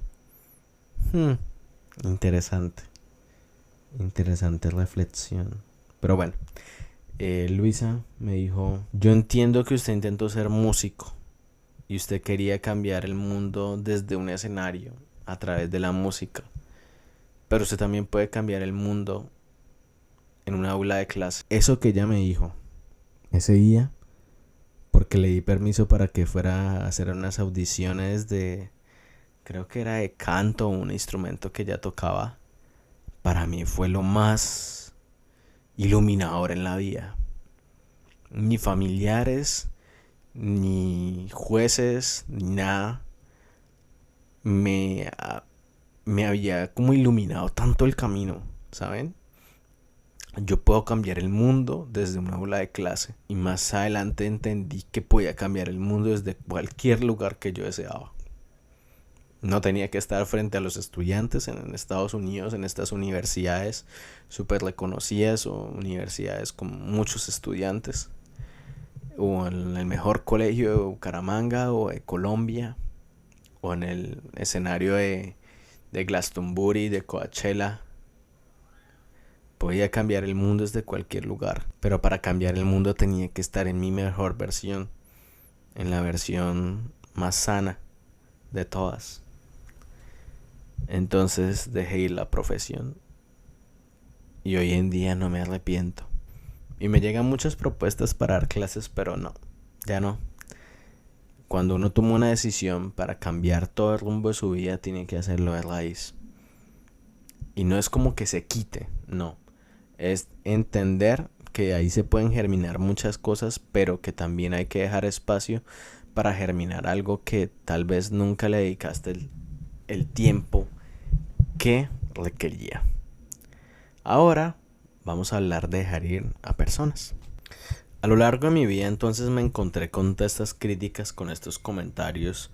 Interesante reflexión. Pero bueno, Luisa me dijo, yo entiendo que usted intentó ser músico y usted quería cambiar el mundo desde un escenario a través de la música, pero usted también puede cambiar el mundo en una aula de clase. Eso que ella me dijo ese día, porque le di permiso para que fuera a hacer unas audiciones creo que era de canto o un instrumento que ella tocaba, para mí fue lo más iluminador en la vida. Ni familiares, ni jueces, ni nada me había como iluminado tanto el camino, ¿saben? Yo puedo cambiar el mundo desde una aula de clase, y más adelante entendí que podía cambiar el mundo desde cualquier lugar que yo deseaba. No tenía que estar frente a los estudiantes en Estados Unidos, en estas universidades súper reconocidas o universidades con muchos estudiantes, o en el mejor colegio de Bucaramanga o de Colombia, o en el escenario de Glastonbury, de Coachella. Podía cambiar el mundo desde cualquier lugar, pero para cambiar el mundo tenía que estar en mi mejor versión, en la versión más sana de todas. Entonces dejé ir la profesión y hoy en día no me arrepiento. Y me llegan muchas propuestas para dar clases, pero no, ya no. Cuando uno toma una decisión para cambiar todo el rumbo de su vida, tiene que hacerlo de raíz. Y no es como que se quite, no. Es entender que ahí se pueden germinar muchas cosas, pero que también hay que dejar espacio para germinar algo que tal vez nunca le dedicaste el tiempo que requería. Ahora vamos a hablar de dejar ir a personas. A lo largo de mi vida entonces me encontré con estas críticas, con estos comentarios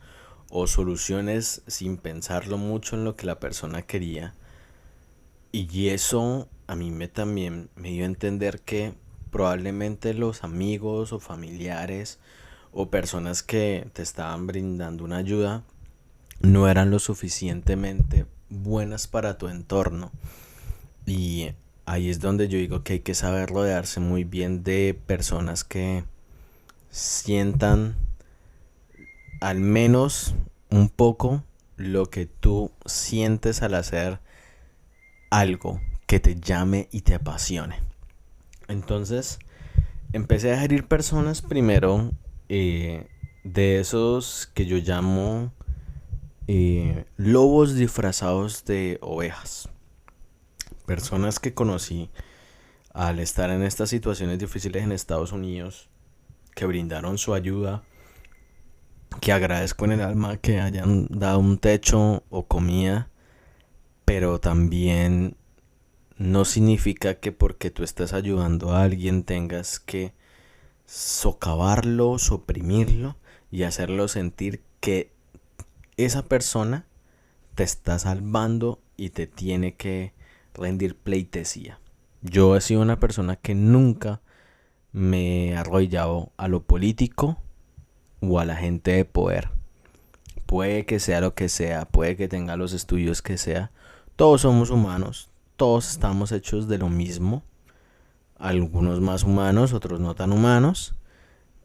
o soluciones sin pensarlo mucho en lo que la persona quería. Y eso a mí también me dio a entender que probablemente los amigos o familiares o personas que te estaban brindando una ayuda no eran lo suficientemente buenas para tu entorno. Y ahí es donde yo digo que hay que saber rodearse muy bien de personas que sientan al menos un poco lo que tú sientes al hacer algo que te llame y te apasione. Entonces empecé a dejar ir personas primero, de esos que yo llamo lobos disfrazados de ovejas. Personas que conocí al estar en estas situaciones difíciles en Estados Unidos, que brindaron su ayuda, que agradezco en el alma que hayan dado un techo o comida, pero también no significa que porque tú estés ayudando a alguien tengas que socavarlo, suprimirlo y hacerlo sentir que esa persona te está salvando y te tiene que rendir pleitesía. Yo he sido una persona que nunca me he arrollado a lo político o a la gente de poder. Puede que sea lo que sea, puede que tenga los estudios que sea. Todos somos humanos, todos estamos hechos de lo mismo. Algunos más humanos, otros no tan humanos.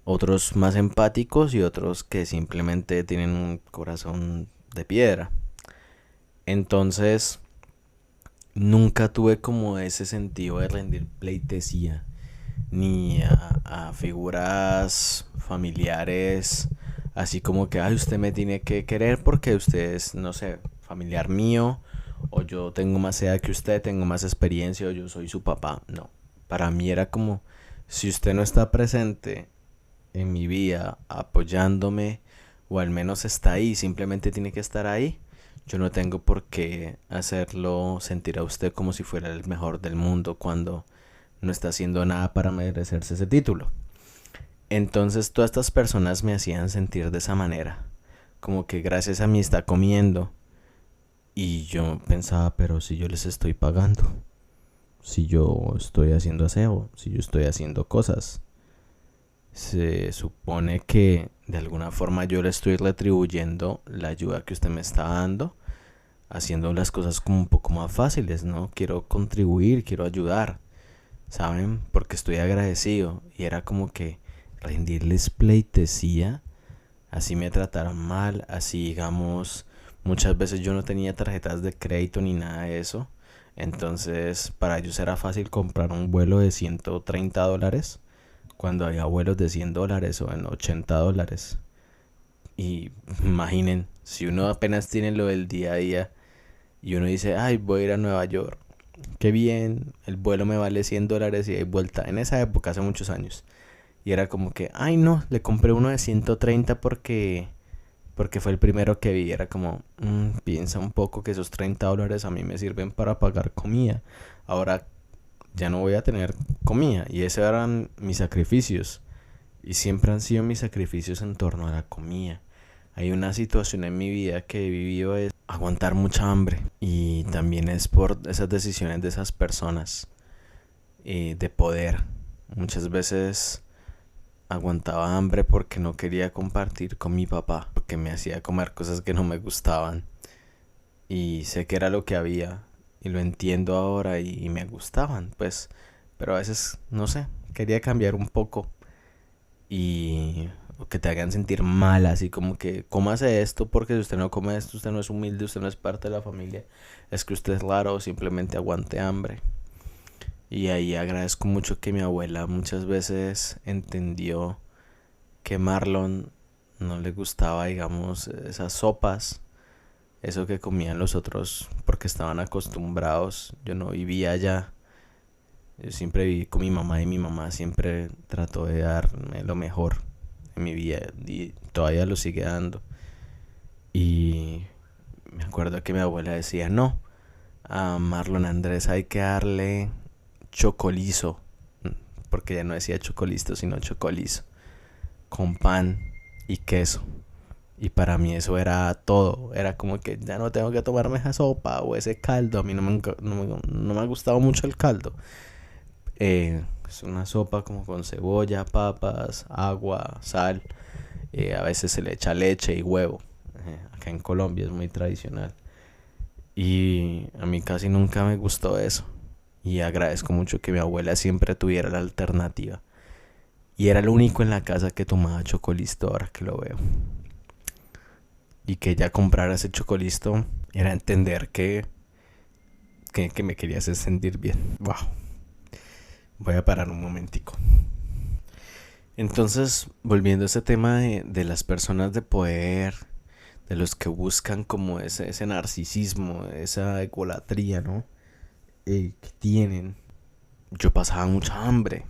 Otros más empáticos y otros que simplemente tienen un corazón de piedra. Entonces, nunca tuve como ese sentido de rendir pleitesía ni a figuras familiares, así como que, ay, usted me tiene que querer porque usted es, no sé, familiar mío, o yo tengo más edad que usted, tengo más experiencia, o yo soy su papá. No, para mí era como, si usted no está presente en mi vida apoyándome, o al menos está ahí, simplemente tiene que estar ahí, yo no tengo por qué hacerlo sentir a usted como si fuera el mejor del mundo cuando no está haciendo nada para merecerse ese título. Entonces todas estas personas me hacían sentir de esa manera, como que gracias a mí está comiendo. Y yo pensaba, pero si yo les estoy pagando, si yo estoy haciendo aseo, si yo estoy haciendo cosas, se supone que de alguna forma yo le estoy retribuyendo la ayuda que usted me está dando, haciendo las cosas como un poco más fáciles, ¿no? Quiero contribuir, quiero ayudar, ¿saben? Porque estoy agradecido. Y era como que rendirles pleitesía, así me trataron mal, así digamos, muchas veces yo no tenía tarjetas de crédito ni nada de eso. Entonces para ellos era fácil comprar un vuelo de $130 cuando había vuelos de $100 o en $80. Y imaginen, si uno apenas tiene lo del día a día y uno dice, ay, voy a ir a Nueva York, qué bien, el vuelo me vale $100 y hay vuelta. En esa época, hace muchos años. Y era como que, ay no, le compré uno de 130 porque fue el primero que vi. Era como, piensa un poco que esos $30 a mí me sirven para pagar comida. Ahora ya no voy a tener comida. Y esos eran mis sacrificios. Y siempre han sido mis sacrificios en torno a la comida. Hay una situación en mi vida que he vivido, es aguantar mucha hambre. Y también es por esas decisiones de esas personas de poder. Muchas veces aguantaba hambre porque no quería compartir con mi papá, porque me hacía comer cosas que no me gustaban. Y sé que era lo que había. Y lo entiendo ahora y me gustaban, pues. Pero a veces, no sé, quería cambiar un poco. Y que te hagan sentir mal, así como que cómase esto porque si usted no come esto, usted no es humilde, usted no es parte de la familia, es que usted es raro o simplemente aguante hambre. Y ahí agradezco mucho que mi abuela muchas veces entendió que Marlon no le gustaba, digamos, esas sopas, eso que comían los otros porque estaban acostumbrados. Yo no vivía allá, yo siempre viví con mi mamá y mi mamá siempre trató de darme lo mejor en mi vida y todavía lo sigue dando. Y me acuerdo que mi abuela decía, no, a Marlon Andrés hay que darle chocolizo, porque ya no decía chocolisto sino chocolizo, con pan y queso. Y para mí eso era todo. Era como que ya no tengo que tomarme esa sopa o ese caldo. A mí no me ha gustado mucho el caldo. Es una sopa como con cebolla, papas, agua, sal. A veces se le echa leche y huevo. Acá en Colombia es muy tradicional. Y a mí casi nunca me gustó eso. Y agradezco mucho que mi abuela siempre tuviera la alternativa. Y era el único en la casa que tomaba chocolisto, ahora que lo veo. Y que ella comprara ese chocolisto era entender que me quería hacer sentir bien. Wow. Voy a parar un momentico. Entonces, volviendo a ese tema de las personas de poder, de los que buscan como ese narcisismo, esa egolatría, ¿no? Que tienen. Yo pasaba mucha hambre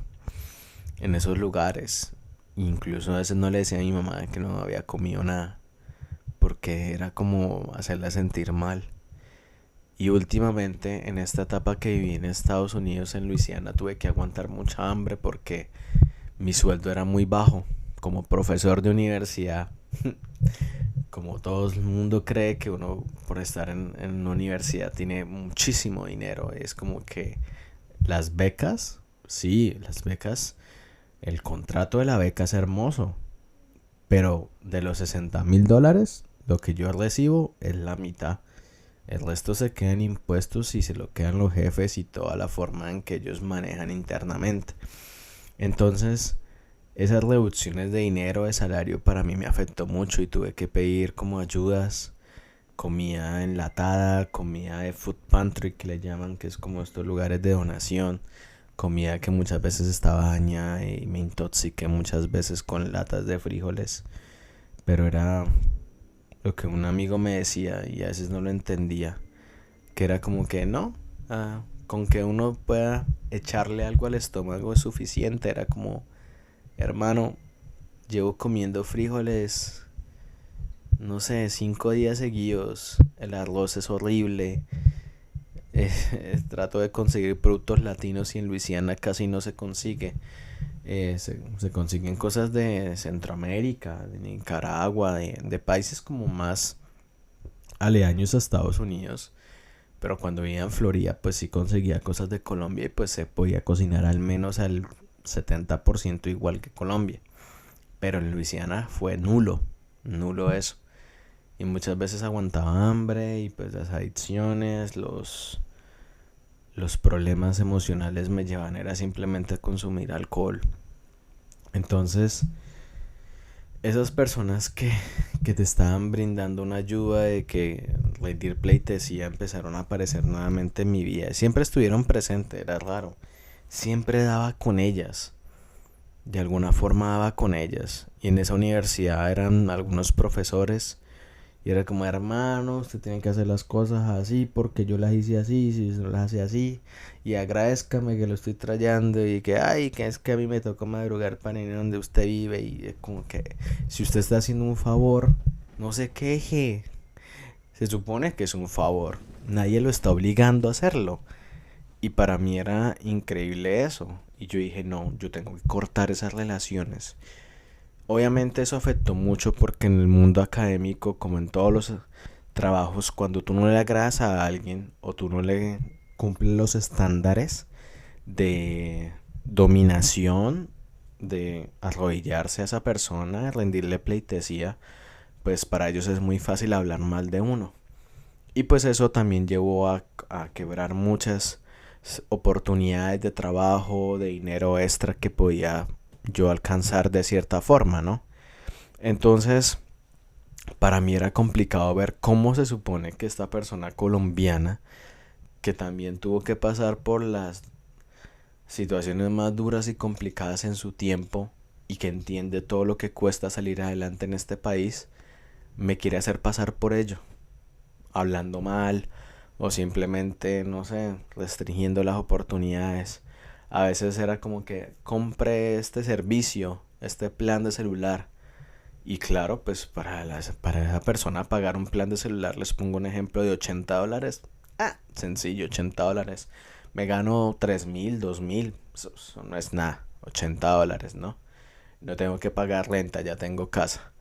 en esos lugares. Incluso a veces no le decía a mi mamá que no había comido nada, porque era como hacerla sentir mal. Y últimamente, en esta etapa que viví en Estados Unidos, en Luisiana, tuve que aguantar mucha hambre porque mi sueldo era muy bajo. Como profesor de universidad, como todo el mundo cree que uno por estar en una universidad tiene muchísimo dinero. Es como que las becas, sí, las becas, el contrato de la beca es hermoso, pero de los $60,000, lo que yo recibo es la mitad. El resto se queda en impuestos y se lo quedan los jefes y toda la forma en que ellos manejan internamente. Entonces, esas reducciones de dinero, de salario, para mí me afectó mucho y tuve que pedir como ayudas, comida enlatada, comida de food pantry que le llaman, que es como estos lugares de donación, comida que muchas veces estaba dañada y me intoxiqué muchas veces con latas de frijoles, pero era lo que un amigo me decía y a veces no lo entendía, que era como que no, con que uno pueda echarle algo al estómago es suficiente. Era como, hermano, llevo comiendo frijoles, no sé, 5 días seguidos, el arroz es horrible, trato de conseguir productos latinos y en Luisiana casi no se consigue. Se consiguen cosas de Centroamérica, de Nicaragua, de países como más aledaños a Estados Unidos. Pero cuando vivía en Florida, pues sí conseguía cosas de Colombia y pues se podía cocinar al menos al 70% igual que Colombia. Pero en Luisiana fue nulo, nulo eso. Y muchas veces aguantaba hambre y pues las adicciones, los problemas emocionales me llevaban era simplemente a consumir alcohol. Entonces, esas personas que te estaban brindando una ayuda de que rendir pleitesía empezaron a aparecer nuevamente en mi vida. Siempre estuvieron presentes, era raro. Siempre daba con ellas. De alguna forma daba con ellas. Y en esa universidad eran algunos profesores. Y era como, hermano, usted tiene que hacer las cosas así porque yo las hice así, si usted no las hace así. Y agradezcame que lo estoy trayendo y que, ay, que es que a mí me tocó madrugar para ir a donde usted vive. Y es como que, si usted está haciendo un favor, no se queje. Se supone que es un favor. Nadie lo está obligando a hacerlo. Y para mí era increíble eso. Y yo dije, no, yo tengo que cortar esas relaciones. Obviamente eso afectó mucho porque en el mundo académico, como en todos los trabajos, cuando tú no le agradas a alguien o tú no le cumples los estándares de dominación, de arrodillarse a esa persona, rendirle pleitesía, pues para ellos es muy fácil hablar mal de uno. Y pues eso también llevó a quebrar muchas oportunidades de trabajo, de dinero extra que podía yo alcanzar de cierta forma, ¿no? Entonces, para mí era complicado ver cómo se supone que esta persona colombiana, que también tuvo que pasar por las situaciones más duras y complicadas en su tiempo y que entiende todo lo que cuesta salir adelante en este país, me quiere hacer pasar por ello, hablando mal o simplemente, no sé, restringiendo las oportunidades. A veces era como que compre este servicio, este plan de celular. Y claro, pues para esa persona pagar un plan de celular, les pongo un ejemplo de $80. Sencillo, $80. Me gano 3,000, 2,000. Eso no es nada. $80, ¿no? No tengo que pagar renta, ya tengo casa.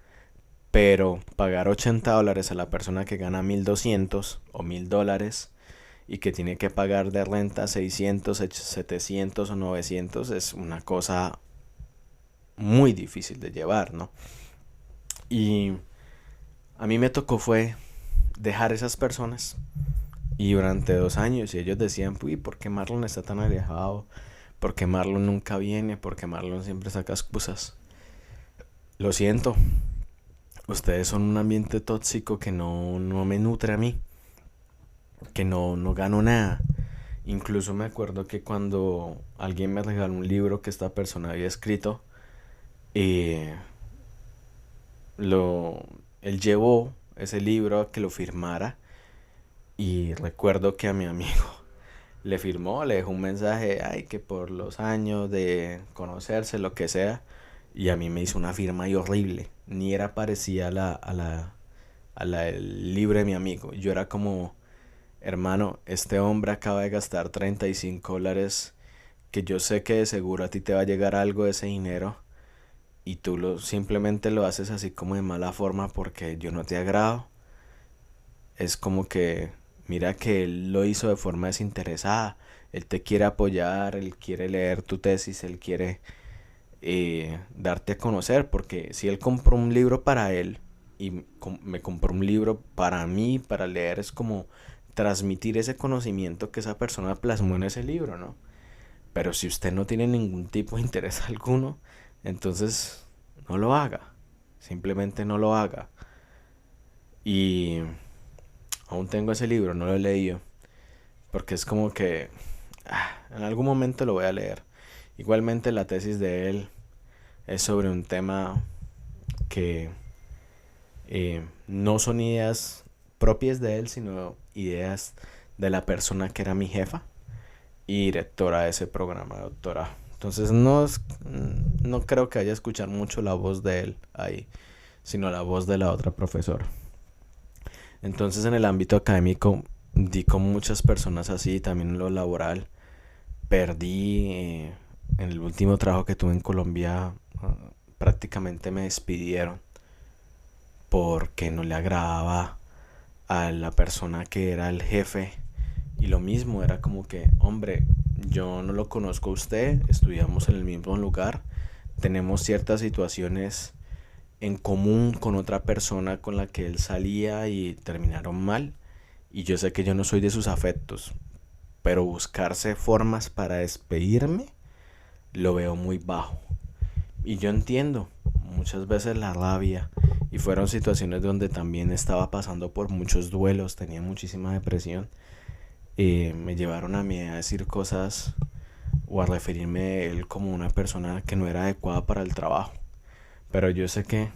Pero pagar $80 a la persona que gana 1,200 o $1,000 y que tiene que pagar de renta 600, 700 o 900 es una cosa muy difícil de llevar, ¿no? Y a mí me tocó fue dejar esas personas. Y durante 2 años y ellos decían, uy, ¿por qué Marlon está tan alejado? ¿Por qué Marlon nunca viene? ¿Por qué Marlon siempre saca excusas? Lo siento, ustedes son un ambiente tóxico que no me nutre a mí, que no gano nada. Incluso me acuerdo que cuando alguien me regaló un libro que esta persona había escrito, eh, lo, él llevó ese libro a que lo firmara. Y recuerdo que a mi amigo le firmó, le dejó un mensaje, ay, que por los años de conocerse, lo que sea. Y a mí me hizo una firma y horrible. Ni era parecida a la del libro de mi amigo. Yo era como, hermano, este hombre acaba de gastar $35, que yo sé que de seguro a ti te va a llegar algo de ese dinero, y tú simplemente lo haces así como de mala forma porque yo no te agrado. Es como que, mira que él lo hizo de forma desinteresada. Él te quiere apoyar, él quiere leer tu tesis, él quiere darte a conocer, porque si él compró un libro para él y me compró un libro para mí, para leer, es como transmitir ese conocimiento que esa persona plasmó en ese libro, ¿no? Pero si usted no tiene ningún tipo de interés alguno, entonces no lo haga. Simplemente no lo haga. Y aún tengo ese libro, no lo he leído. Porque es como que en algún momento lo voy a leer. Igualmente la tesis de él es sobre un tema que no son ideas propias de él, sino ideas de la persona que era mi jefa y directora de ese programa de doctorado. Entonces no creo que haya escuchar mucho la voz de él ahí, sino la voz de la otra profesora. Entonces en el ámbito académico di con muchas personas así, también en lo laboral. Perdí en el último trabajo que tuve en Colombia, prácticamente me despidieron porque no le agradaba a la persona que era el jefe. Y lo mismo, era como que, hombre, yo no lo conozco a usted, estudiamos en el mismo lugar, tenemos ciertas situaciones en común con otra persona con la que él salía y terminaron mal. Y yo sé que yo no soy de sus afectos, pero buscarse formas para despedirme lo veo muy bajo. Y yo entiendo muchas veces la rabia, y fueron situaciones donde también estaba pasando por muchos duelos, tenía muchísima depresión. Me llevaron a mí a decir cosas o a referirme a él como una persona que no era adecuada para el trabajo. Pero yo sé que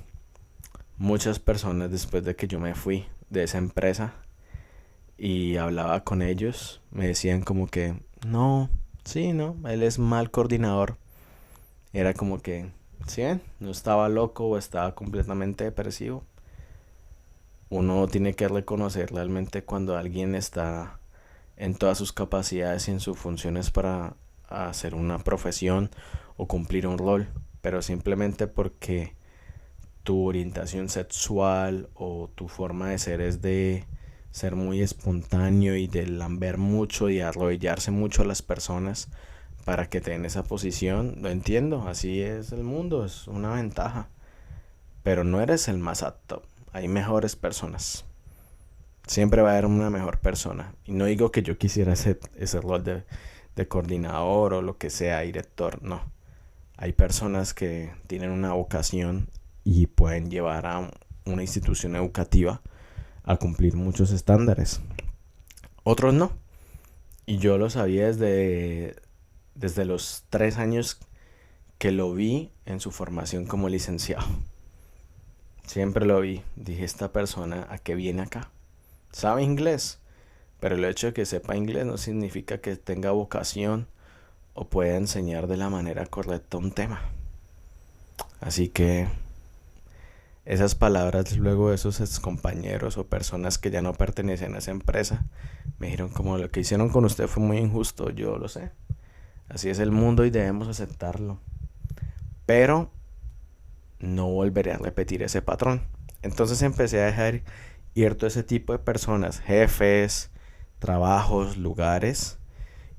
muchas personas, después de que yo me fui de esa empresa y hablaba con ellos, me decían como que no, sí, no, él es mal coordinador. Era como que, ¿sí ven? No estaba loco o estaba completamente depresivo. Uno tiene que reconocer realmente cuando alguien está en todas sus capacidades y en sus funciones para hacer una profesión o cumplir un rol, pero simplemente porque tu orientación sexual o tu forma de ser es de ser muy espontáneo y de lamber mucho y arrodillarse mucho a las personas para que te den esa posición. Lo entiendo, así es el mundo, es una ventaja, pero no eres el más apto, hay mejores personas. Siempre va a haber una mejor persona. Y no digo que yo quisiera ese rol de coordinador o lo que sea, director, no. Hay personas que tienen una vocación y pueden llevar a una institución educativa a cumplir muchos estándares. Otros no. Y yo lo sabía desde los 3 años que lo vi en su formación como licenciado. Siempre lo vi. Dije, esta persona, ¿a qué viene acá? Sabe inglés, pero el hecho de que sepa inglés no significa que tenga vocación o pueda enseñar de la manera correcta un tema. Así que esas palabras luego de esos excompañeros o personas que ya no pertenecen a esa empresa me dijeron como lo que hicieron con usted fue muy injusto, yo lo sé. Así es el mundo y debemos aceptarlo. Pero no volveré a repetir ese patrón. Entonces empecé a dejar ir todo ese tipo de personas, jefes, trabajos, lugares,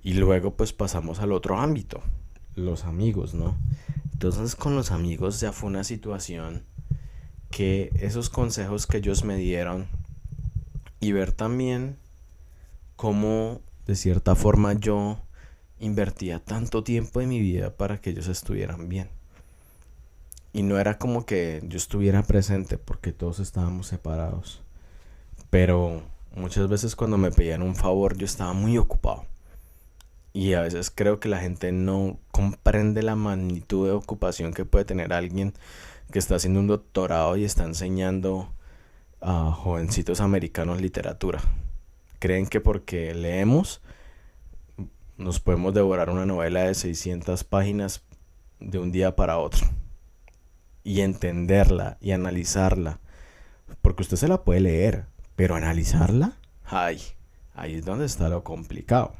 y luego pues pasamos al otro ámbito, los amigos, ¿no? Entonces con los amigos ya fue una situación que esos consejos que ellos me dieron y ver también cómo de cierta forma yo invertía tanto tiempo de mi vida para que ellos estuvieran bien. Y no era como que yo estuviera presente porque todos estábamos separados. Pero muchas veces cuando me pedían un favor yo estaba muy ocupado. Y a veces creo que la gente no comprende la magnitud de ocupación que puede tener alguien que está haciendo un doctorado y está enseñando a jovencitos americanos literatura. Creen que porque leemos nos podemos devorar una novela de 600 páginas de un día para otro y entenderla y analizarla, porque usted se la puede leer, pero analizarla, ay, ahí es donde está lo complicado.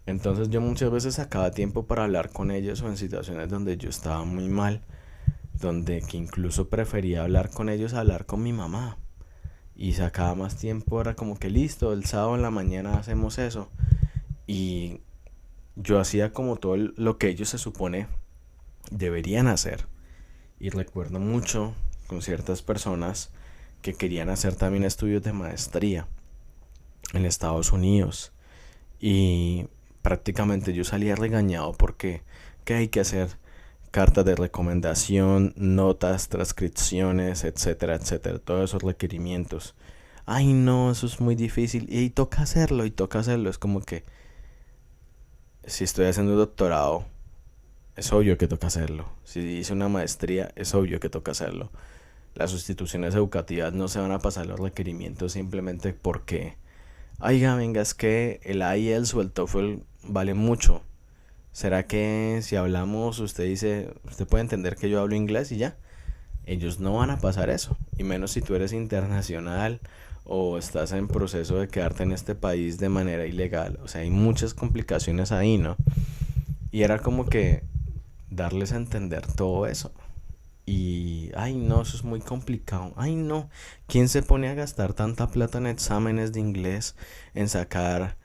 Entonces yo muchas veces sacaba tiempo para hablar con ellos, o en situaciones donde yo estaba muy mal, donde que incluso prefería hablar con ellos a hablar con mi mamá, y sacaba más tiempo. Era como que listo, el sábado en la mañana hacemos eso, y yo hacía como todo lo que ellos se supone deberían hacer. Y recuerdo mucho con ciertas personas que querían hacer también estudios de maestría en Estados Unidos, y prácticamente yo salía regañado porque ¿qué hay que hacer? Cartas de recomendación, notas, transcripciones, etcétera, etcétera, todos esos requerimientos. Ay, no, eso es muy difícil y toca hacerlo, y toca hacerlo. Es como que si estoy haciendo un doctorado, es obvio que toca hacerlo. Si hice una maestría, es obvio que toca hacerlo. Las instituciones educativas no se van a pasar los requerimientos simplemente porque, oiga, venga, es que el IELTS o el TOEFL vale mucho. ¿Será que si hablamos, usted dice, usted puede entender que yo hablo inglés y ya? Ellos no van a pasar eso. Y menos si tú eres internacional o estás en proceso de quedarte en este país de manera ilegal. O sea, hay muchas complicaciones ahí, ¿no? Y era como que darles a entender todo eso. Y, ay no, eso es muy complicado. Ay no, ¿quién se pone a gastar tanta plata en exámenes de inglés, en sacar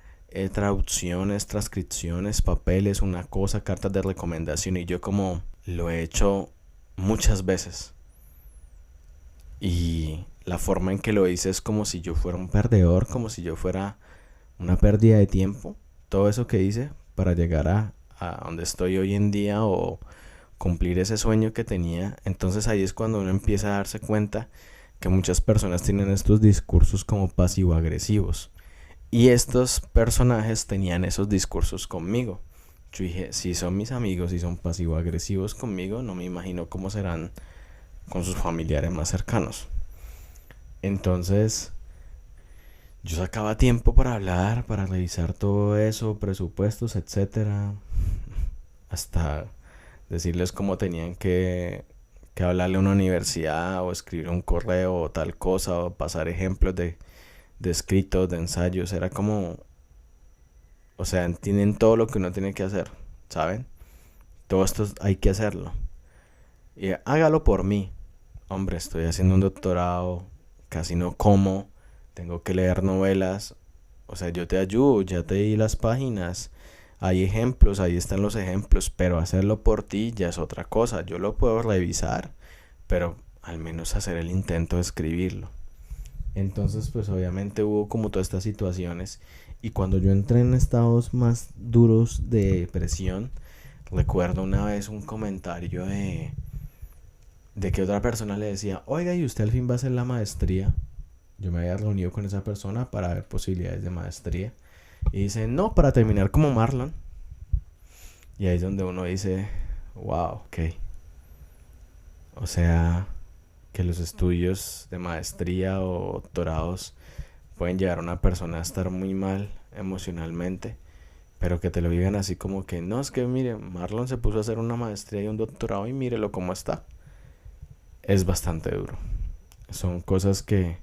traducciones, transcripciones, papeles, una cosa, cartas de recomendación? Y yo como lo he hecho muchas veces. Y la forma en que lo hice es como si yo fuera un perdedor, como si yo fuera una pérdida de tiempo. Todo eso que hice para llegar a donde estoy hoy en día, o cumplir ese sueño que tenía. Entonces ahí es cuando uno empieza a darse cuenta que muchas personas tienen estos discursos como pasivo-agresivos. Y estos personajes tenían esos discursos conmigo. Yo dije, si son mis amigos y son pasivo-agresivos conmigo, no me imagino cómo serán con sus familiares más cercanos. Entonces yo sacaba tiempo para hablar, para revisar todo eso, presupuestos, etcétera, hasta decirles cómo tenían que hablarle a una universidad, o escribir un correo o tal cosa, o pasar ejemplos de escritos, de ensayos. Era como, o sea, entienden todo lo que uno tiene que hacer, ¿saben? Todo esto hay que hacerlo. Y hágalo por mí. Hombre, estoy haciendo un doctorado, casi no como, tengo que leer novelas. O sea, yo te ayudo, ya te di las páginas, hay ejemplos, ahí están los ejemplos, pero hacerlo por ti ya es otra cosa. Yo lo puedo revisar, pero al menos hacer el intento de escribirlo. Entonces, pues obviamente hubo como todas estas situaciones, y cuando yo entré en estados más duros de depresión, recuerdo una vez un comentario de que otra persona le decía, oiga, ¿y usted al fin va a hacer la maestría? Yo me había reunido con esa persona para ver posibilidades de maestría, y dice, no, para terminar como Marlon. Y ahí es donde uno dice, wow, ok. O sea, que los estudios de maestría o doctorados pueden llevar a una persona a estar muy mal emocionalmente, pero que te lo digan así como que, no, es que mire, Marlon se puso a hacer una maestría y un doctorado y mírelo cómo está. Es bastante duro. Son cosas que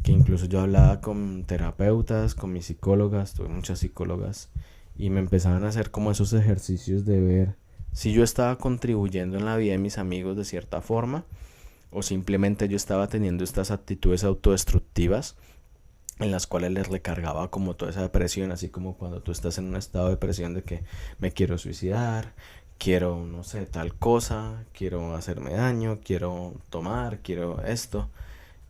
incluso yo hablaba con terapeutas, con mis psicólogas, tuve muchas psicólogas, y me empezaban a hacer como esos ejercicios de ver si yo estaba contribuyendo en la vida de mis amigos de cierta forma, o simplemente yo estaba teniendo estas actitudes autodestructivas en las cuales les recargaba como toda esa depresión, así como cuando tú estás en un estado de depresión de que me quiero suicidar, quiero, no sé, tal cosa, quiero hacerme daño, quiero tomar, quiero esto.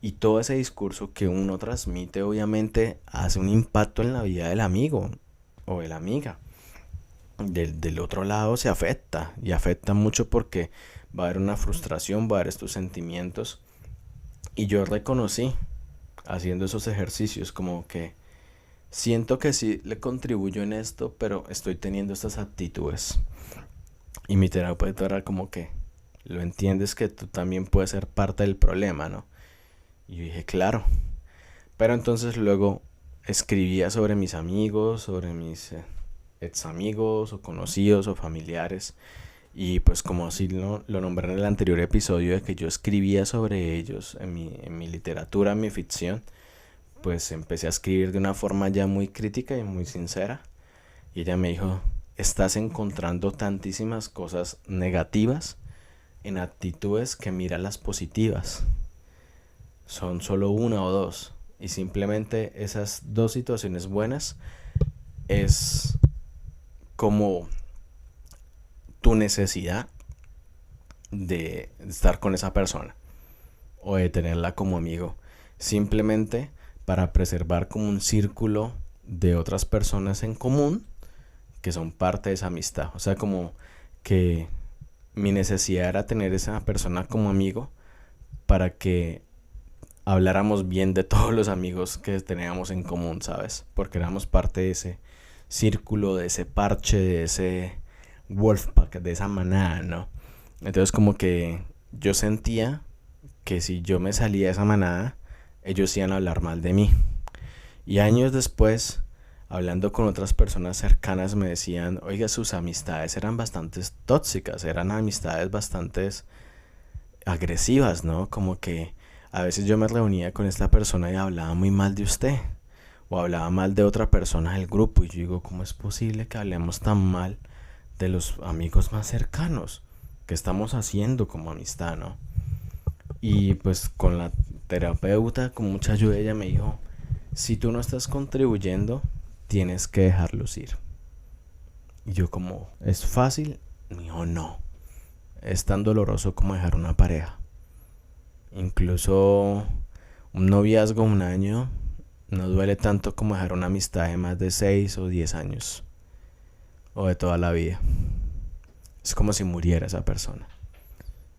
Y todo ese discurso que uno transmite obviamente hace un impacto en la vida del amigo o de la amiga. Del otro lado se afecta, y afecta mucho porque va a haber una frustración, va a haber estos sentimientos. Y yo reconocí haciendo esos ejercicios como que siento que sí le contribuyo en esto, pero estoy teniendo estas actitudes. Y mi terapeuta era como que lo entiendes, que tú también puedes ser parte del problema, ¿no? Y yo dije, claro. Pero entonces luego escribía sobre mis amigos, sobre mis ex amigos o conocidos o familiares. Y pues como así lo nombré en el anterior episodio de que yo escribía sobre ellos en mi literatura, en mi ficción, pues empecé a escribir de una forma ya muy crítica y muy sincera. Y ella me dijo, estás encontrando tantísimas cosas negativas en actitudes que mira las positivas. Son solo una o dos. Y simplemente esas dos situaciones buenas es como tu necesidad de estar con esa persona o de tenerla como amigo, simplemente para preservar como un círculo de otras personas en común que son parte de esa amistad. O sea, como que mi necesidad era tener esa persona como amigo para que habláramos bien de todos los amigos que teníamos en común, ¿sabes? Porque éramos parte de ese círculo, de ese parche, de ese Wolfpack, de esa manada, ¿no? Entonces como que yo sentía que si yo me salía de esa manada, ellos iban a hablar mal de mí. Y años después, hablando con otras personas cercanas, me decían, oiga, sus amistades eran bastante tóxicas, eran amistades bastante agresivas, ¿no? Como que a veces yo me reunía con esta persona y hablaba muy mal de usted, o hablaba mal de otra persona del grupo, y yo digo, ¿cómo es posible que hablemos tan mal de los amigos más cercanos? ¿Qué estamos haciendo como amistad, no? Y pues con la terapeuta, con mucha ayuda, ella me dijo, si tú no estás contribuyendo, tienes que dejarlos ir. Y yo como, ¿es fácil? Me dijo, no. Es tan doloroso como dejar una pareja. Incluso un noviazgo, un año, no duele tanto como dejar una amistad de más de 6 o 10 años. O de toda la vida. Es como si muriera esa persona.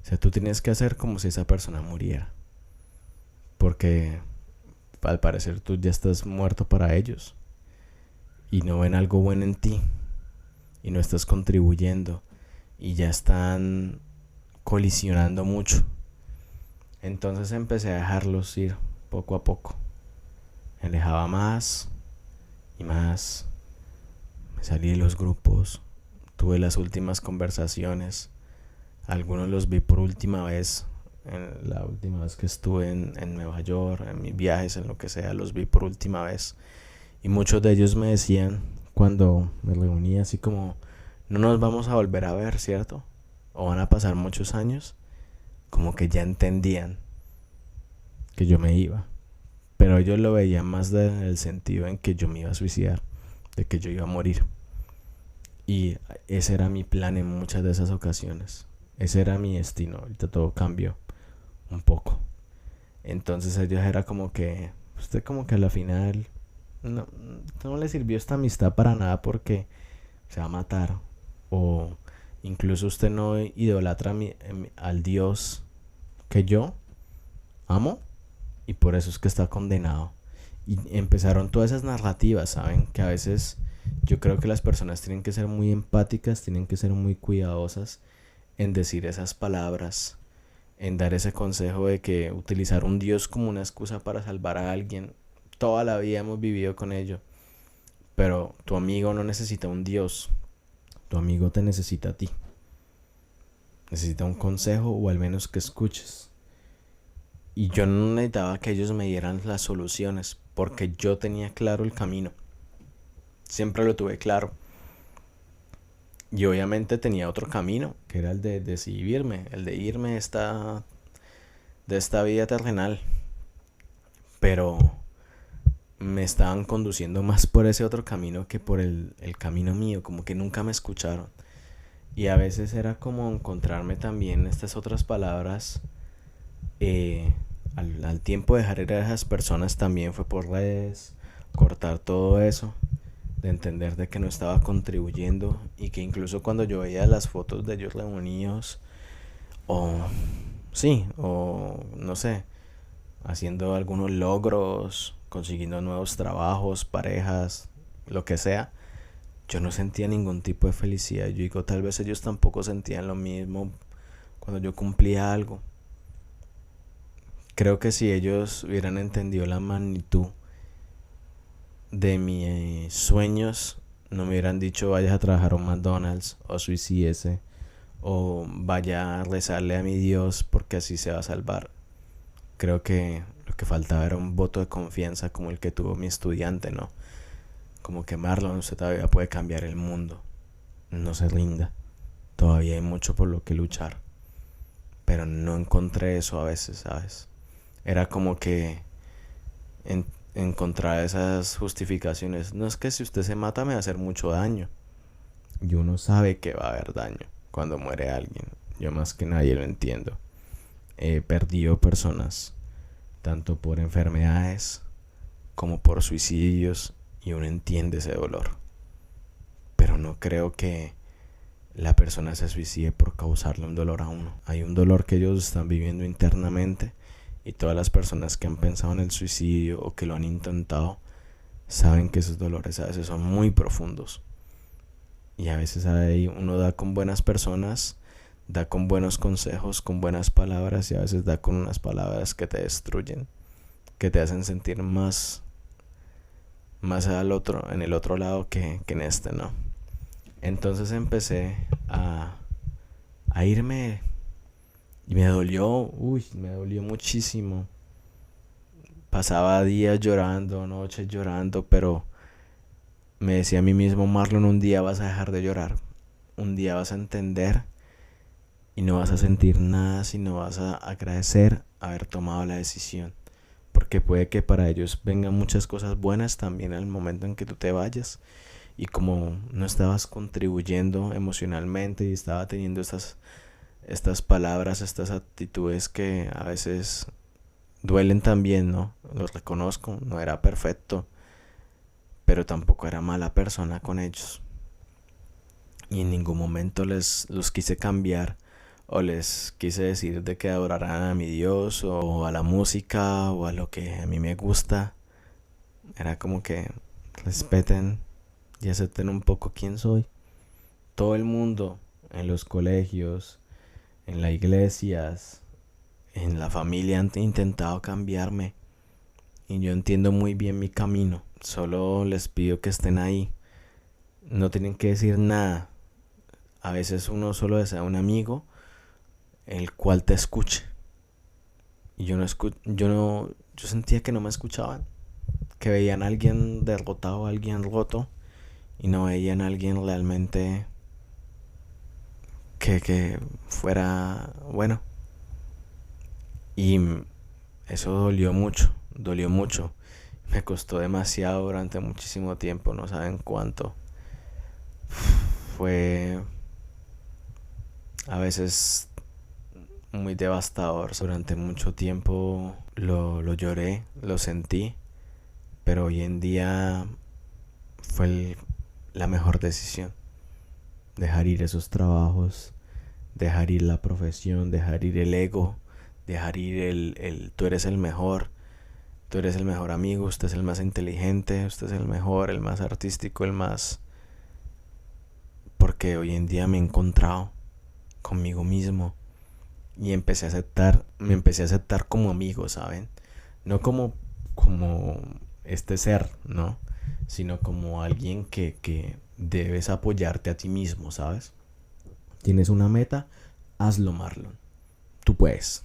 O sea, tú tienes que hacer como si esa persona muriera. Porque al parecer tú ya estás muerto para ellos. Y no ven algo bueno en ti. Y no estás contribuyendo. Y ya están colisionando mucho. Entonces empecé a dejarlos ir poco a poco. Me alejaba más y más. Me salí de los grupos. Tuve las últimas conversaciones. Algunos los vi por última vez. En la última vez que estuve en Nueva York, en mis viajes, en lo que sea, los vi por última vez. Y muchos de ellos me decían cuando me reunía así como, no nos vamos a volver a ver, ¿cierto? O van a pasar muchos años. Como que ya entendían que yo me iba. Pero ellos lo veían más del sentido en que yo me iba a suicidar, de que yo iba a morir. Y ese era mi plan en muchas de esas ocasiones. Ese era mi destino. Ahorita todo cambió un poco. Entonces ellos era como que, usted como que a la final no le sirvió esta amistad para nada porque se va a matar. O incluso usted no idolatra al Dios que yo amo y por eso es que está condenado. Y empezaron todas esas narrativas, ¿saben? Que a veces yo creo que las personas tienen que ser muy empáticas, tienen que ser muy cuidadosas en decir esas palabras, en dar ese consejo de que utilizar un Dios como una excusa para salvar a alguien. Toda la vida hemos vivido con ello. Pero tu amigo no necesita un Dios. Tu amigo te necesita a ti. Necesita un consejo o al menos que escuches. Y yo no necesitaba que ellos me dieran las soluciones porque yo tenía claro el camino. Siempre lo tuve claro. Y obviamente tenía otro camino, que era el de decidirme, el de irme de esta vida terrenal. Pero me estaban conduciendo más por ese otro camino que por el camino mío, como que nunca me escucharon. Y a veces era como encontrarme también estas otras palabras. Al tiempo de dejar ir a esas personas también fue por redes, cortar todo eso, de entender de que no estaba contribuyendo y que incluso cuando yo veía las fotos de ellos reunidos o no sé, haciendo algunos logros, consiguiendo nuevos trabajos, parejas, lo que sea, yo no sentía ningún tipo de felicidad. Yo digo, tal vez ellos tampoco sentían lo mismo cuando yo cumplía algo. Creo que si ellos hubieran entendido la magnitud de mis sueños, no me hubieran dicho vayas a trabajar a un McDonald's o suicídese o vaya a rezarle a mi Dios porque así se va a salvar. Creo que lo que faltaba era un voto de confianza como el que tuvo mi estudiante, ¿no? Como que Marlon, usted todavía puede cambiar el mundo. No se rinda. Todavía hay mucho por lo que luchar. Pero no encontré eso a veces, ¿sabes? Era como que encontrar esas justificaciones. No es que si usted se mata me va a hacer mucho daño. Y uno sabe que va a haber daño cuando muere alguien. Yo más que nadie lo entiendo. He perdido personas, tanto por enfermedades como por suicidios, y uno entiende ese dolor. Pero no creo que la persona se suicide por causarle un dolor a uno. Hay un dolor que ellos están viviendo internamente, y todas las personas que han pensado en el suicidio o que lo han intentado saben que esos dolores a veces son muy profundos. Y a veces ahí uno da con buenas personas, da con buenos consejos, con buenas palabras, y a veces da con unas palabras que te destruyen, que te hacen sentir más en el otro lado que en este, ¿no? Entonces empecé a irme y me dolió muchísimo. Pasaba días llorando, noches llorando, pero me decía a mí mismo, Marlon, un día vas a dejar de llorar, un día vas a entender y no vas a sentir nada, sino vas a agradecer haber tomado la decisión. Porque puede que para ellos vengan muchas cosas buenas también al momento en que tú te vayas. Y como no estabas contribuyendo emocionalmente y estaba teniendo estas palabras, estas actitudes que a veces duelen también, ¿no? Los reconozco, no era perfecto, pero tampoco era mala persona con ellos. Y en ningún momento los quise cambiar o les quise decir de que adoraran a mi Dios o a la música o a lo que a mí me gusta. Era como que respeten y acepten un poco quién soy. Todo el mundo, en los colegios, en las iglesias, en la familia, han intentado cambiarme, y yo entiendo muy bien mi camino. Solo les pido que estén ahí. No tienen que decir nada. A veces uno solo desea un amigo el cual te escuche. Y yo sentía que no me escuchaban, que veían a alguien derrotado, a alguien roto, y no veían a alguien realmente que fuera bueno. Y eso dolió mucho. Me costó demasiado durante muchísimo tiempo, no saben cuánto. Fue a veces muy devastador. Durante mucho tiempo lo lloré, lo sentí, pero hoy en día fue la mejor decisión. Dejar ir esos trabajos, dejar ir la profesión, dejar ir el ego, dejar ir el tú eres el mejor, tú eres el mejor amigo, usted es el más inteligente, usted es el mejor, el más artístico, el más... Porque hoy en día me he encontrado conmigo mismo y me empecé a aceptar como amigo, ¿saben? No como este ser, ¿no? Sino como alguien que debes apoyarte a ti mismo, ¿sabes? Tienes una meta, hazlo, Marlon. Tú puedes.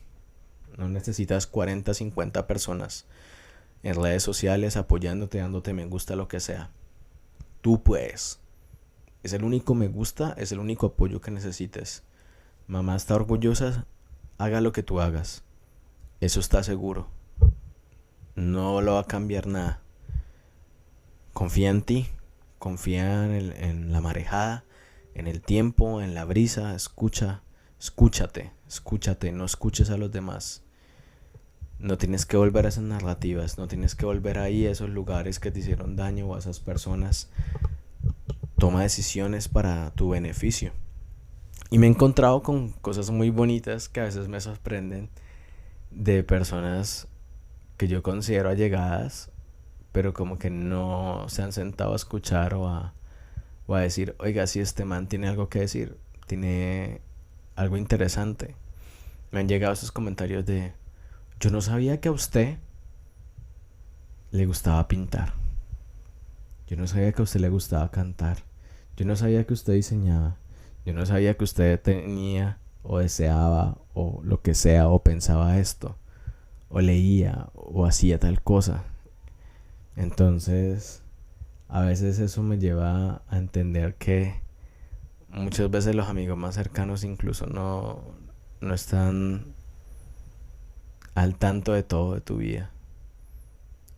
No necesitas 40, 50 personas en redes sociales apoyándote, dándote me gusta, lo que sea. Tú puedes. Es el único me gusta, es el único apoyo que necesites. Mamá está orgullosa, haga lo que tú hagas. Eso está seguro. No lo va a cambiar nada. Confía en ti, confía en la marejada, en el tiempo, en la brisa. Escúchate, no escuches a los demás. No tienes que volver a esas narrativas, no tienes que volver ahí a esos lugares que te hicieron daño o a esas personas. Toma decisiones para tu beneficio. Y me he encontrado con cosas muy bonitas que a veces me sorprenden, de personas que yo considero allegadas, pero como que no se han sentado a escuchar o a decir, oiga, si este man tiene algo que decir, tiene algo interesante. Me han llegado esos comentarios de, Yo no sabía que a usted le gustaba pintar. Yo no sabía que a usted le gustaba cantar. Yo no sabía que usted diseñaba. Yo no sabía que usted tenía o deseaba o lo que sea o pensaba esto o leía o hacía tal cosa. Entonces, a veces eso me lleva a entender que muchas veces los amigos más cercanos incluso no están al tanto de todo de tu vida.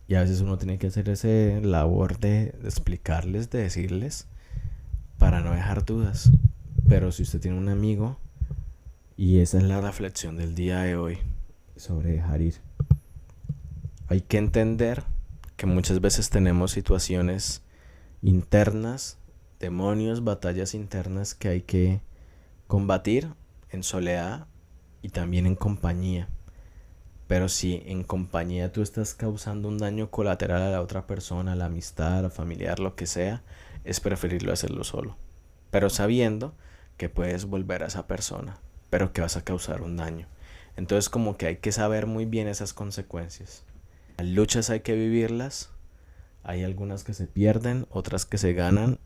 Y a veces uno tiene que hacer ese labor de explicarles, de decirles, para no dejar dudas. Pero si usted tiene un amigo, y esa es la reflexión del día de hoy sobre dejar ir, hay que entender que muchas veces tenemos situaciones internas, demonios, batallas internas que hay que combatir en soledad y también en compañía. Pero si en compañía tú estás causando un daño colateral a la otra persona, a la amistad, a la familiar, lo que sea, es preferible hacerlo solo. Pero sabiendo que puedes volver a esa persona, pero que vas a causar un daño. Entonces como que hay que saber muy bien esas consecuencias. Las luchas hay que vivirlas. Hay algunas que se pierden, otras que se ganan,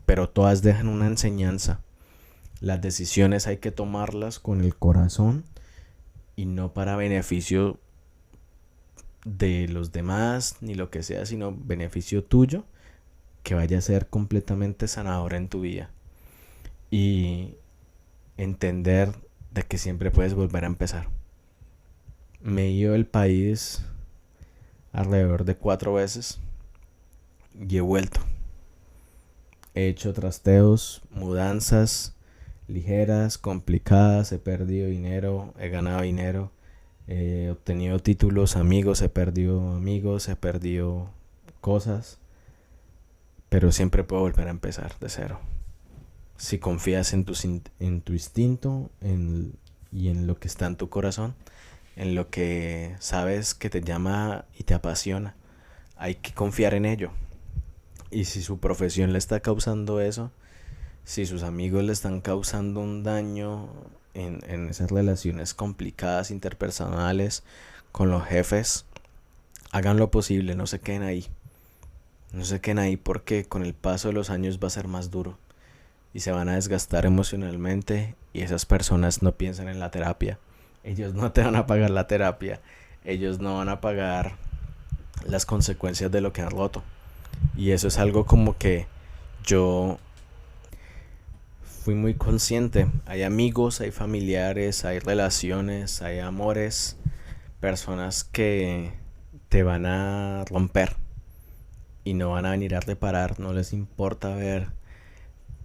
pero todas dejan una enseñanza. Las decisiones hay que tomarlas con el corazón y no para beneficio de los demás ni lo que sea, sino beneficio tuyo, que vaya a ser completamente sanador en tu vida. Y entender de que siempre puedes volver a empezar. Me he ido del país alrededor de 4 veces y he vuelto. He hecho trasteos, mudanzas ligeras, complicadas, he perdido dinero, he ganado dinero, he obtenido títulos, amigos, he perdido cosas, pero siempre puedo volver a empezar de cero. Si confías en tu instinto y en lo que está en tu corazón, en lo que sabes que te llama y te apasiona, hay que confiar en ello. Y si su profesión le está causando eso, si sus amigos le están causando un daño en esas relaciones complicadas interpersonales con los jefes, hagan lo posible, no se queden ahí. No se queden ahí porque con el paso de los años va a ser más duro y se van a desgastar emocionalmente y esas personas no piensan en la terapia. Ellos no te van a pagar la terapia, ellos no van a pagar las consecuencias de lo que han roto. Y eso es algo como que yo fui muy consciente. Hay amigos, hay familiares, hay relaciones, hay amores, personas que te van a romper y no van a venir a reparar, no les importa ver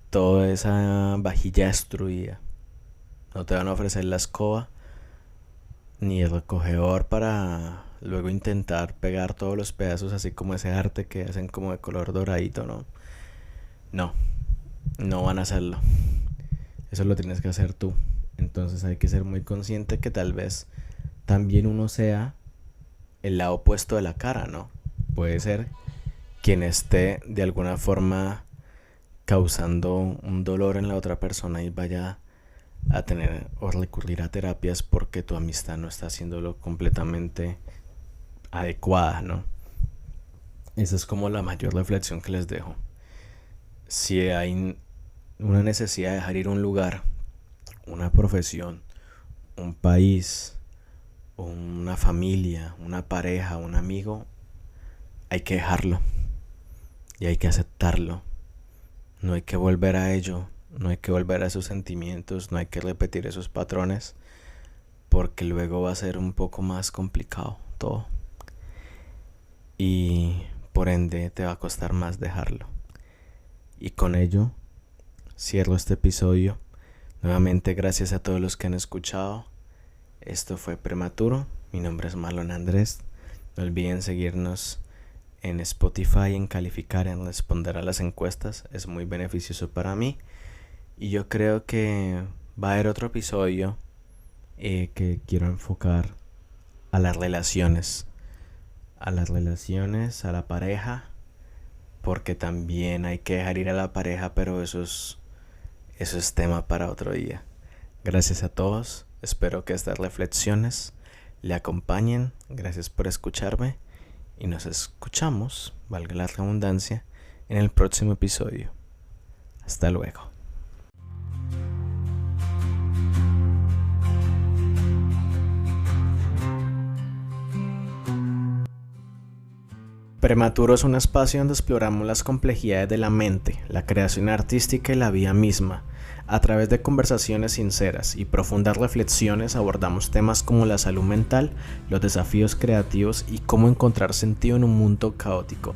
toda esa vajilla destruida. No te van a ofrecer la escoba ni el recogedor para luego intentar pegar todos los pedazos, así como ese arte que hacen como de color doradito, ¿no? No van a hacerlo. Eso lo tienes que hacer tú. Entonces hay que ser muy consciente que tal vez también uno sea el lado opuesto de la cara, ¿no? Puede ser quien esté de alguna forma causando un dolor en la otra persona y vaya a tener o recurrir a terapias porque tu amistad no está haciéndolo completamente adecuada, ¿no? Esa es como la mayor reflexión que les dejo. Si hay una necesidad de dejar ir un lugar, una profesión, un país, una familia, una pareja, un amigo, hay que dejarlo y hay que aceptarlo. No hay que volver a ello, no hay que volver a esos sentimientos, no hay que repetir esos patrones porque luego va a ser un poco más complicado todo y por ende te va a costar más dejarlo. Y con ello cierro este episodio. Nuevamente gracias a todos los que han escuchado. Esto fue Prematuro. Mi nombre es Marlon Andrés. No olviden seguirnos en Spotify, en calificar, en responder a las encuestas. Es muy beneficioso para mí. Y yo creo que va a haber otro episodio que quiero enfocar a las relaciones. A la pareja. Porque también hay que dejar ir a la pareja, pero eso es tema para otro día. Gracias a todos. Espero que estas reflexiones le acompañen. Gracias por escucharme y nos escuchamos, valga la redundancia, en el próximo episodio. Hasta luego. Prematuro es un espacio donde exploramos las complejidades de la mente, la creación artística y la vida misma. A través de conversaciones sinceras y profundas reflexiones abordamos temas como la salud mental, los desafíos creativos y cómo encontrar sentido en un mundo caótico.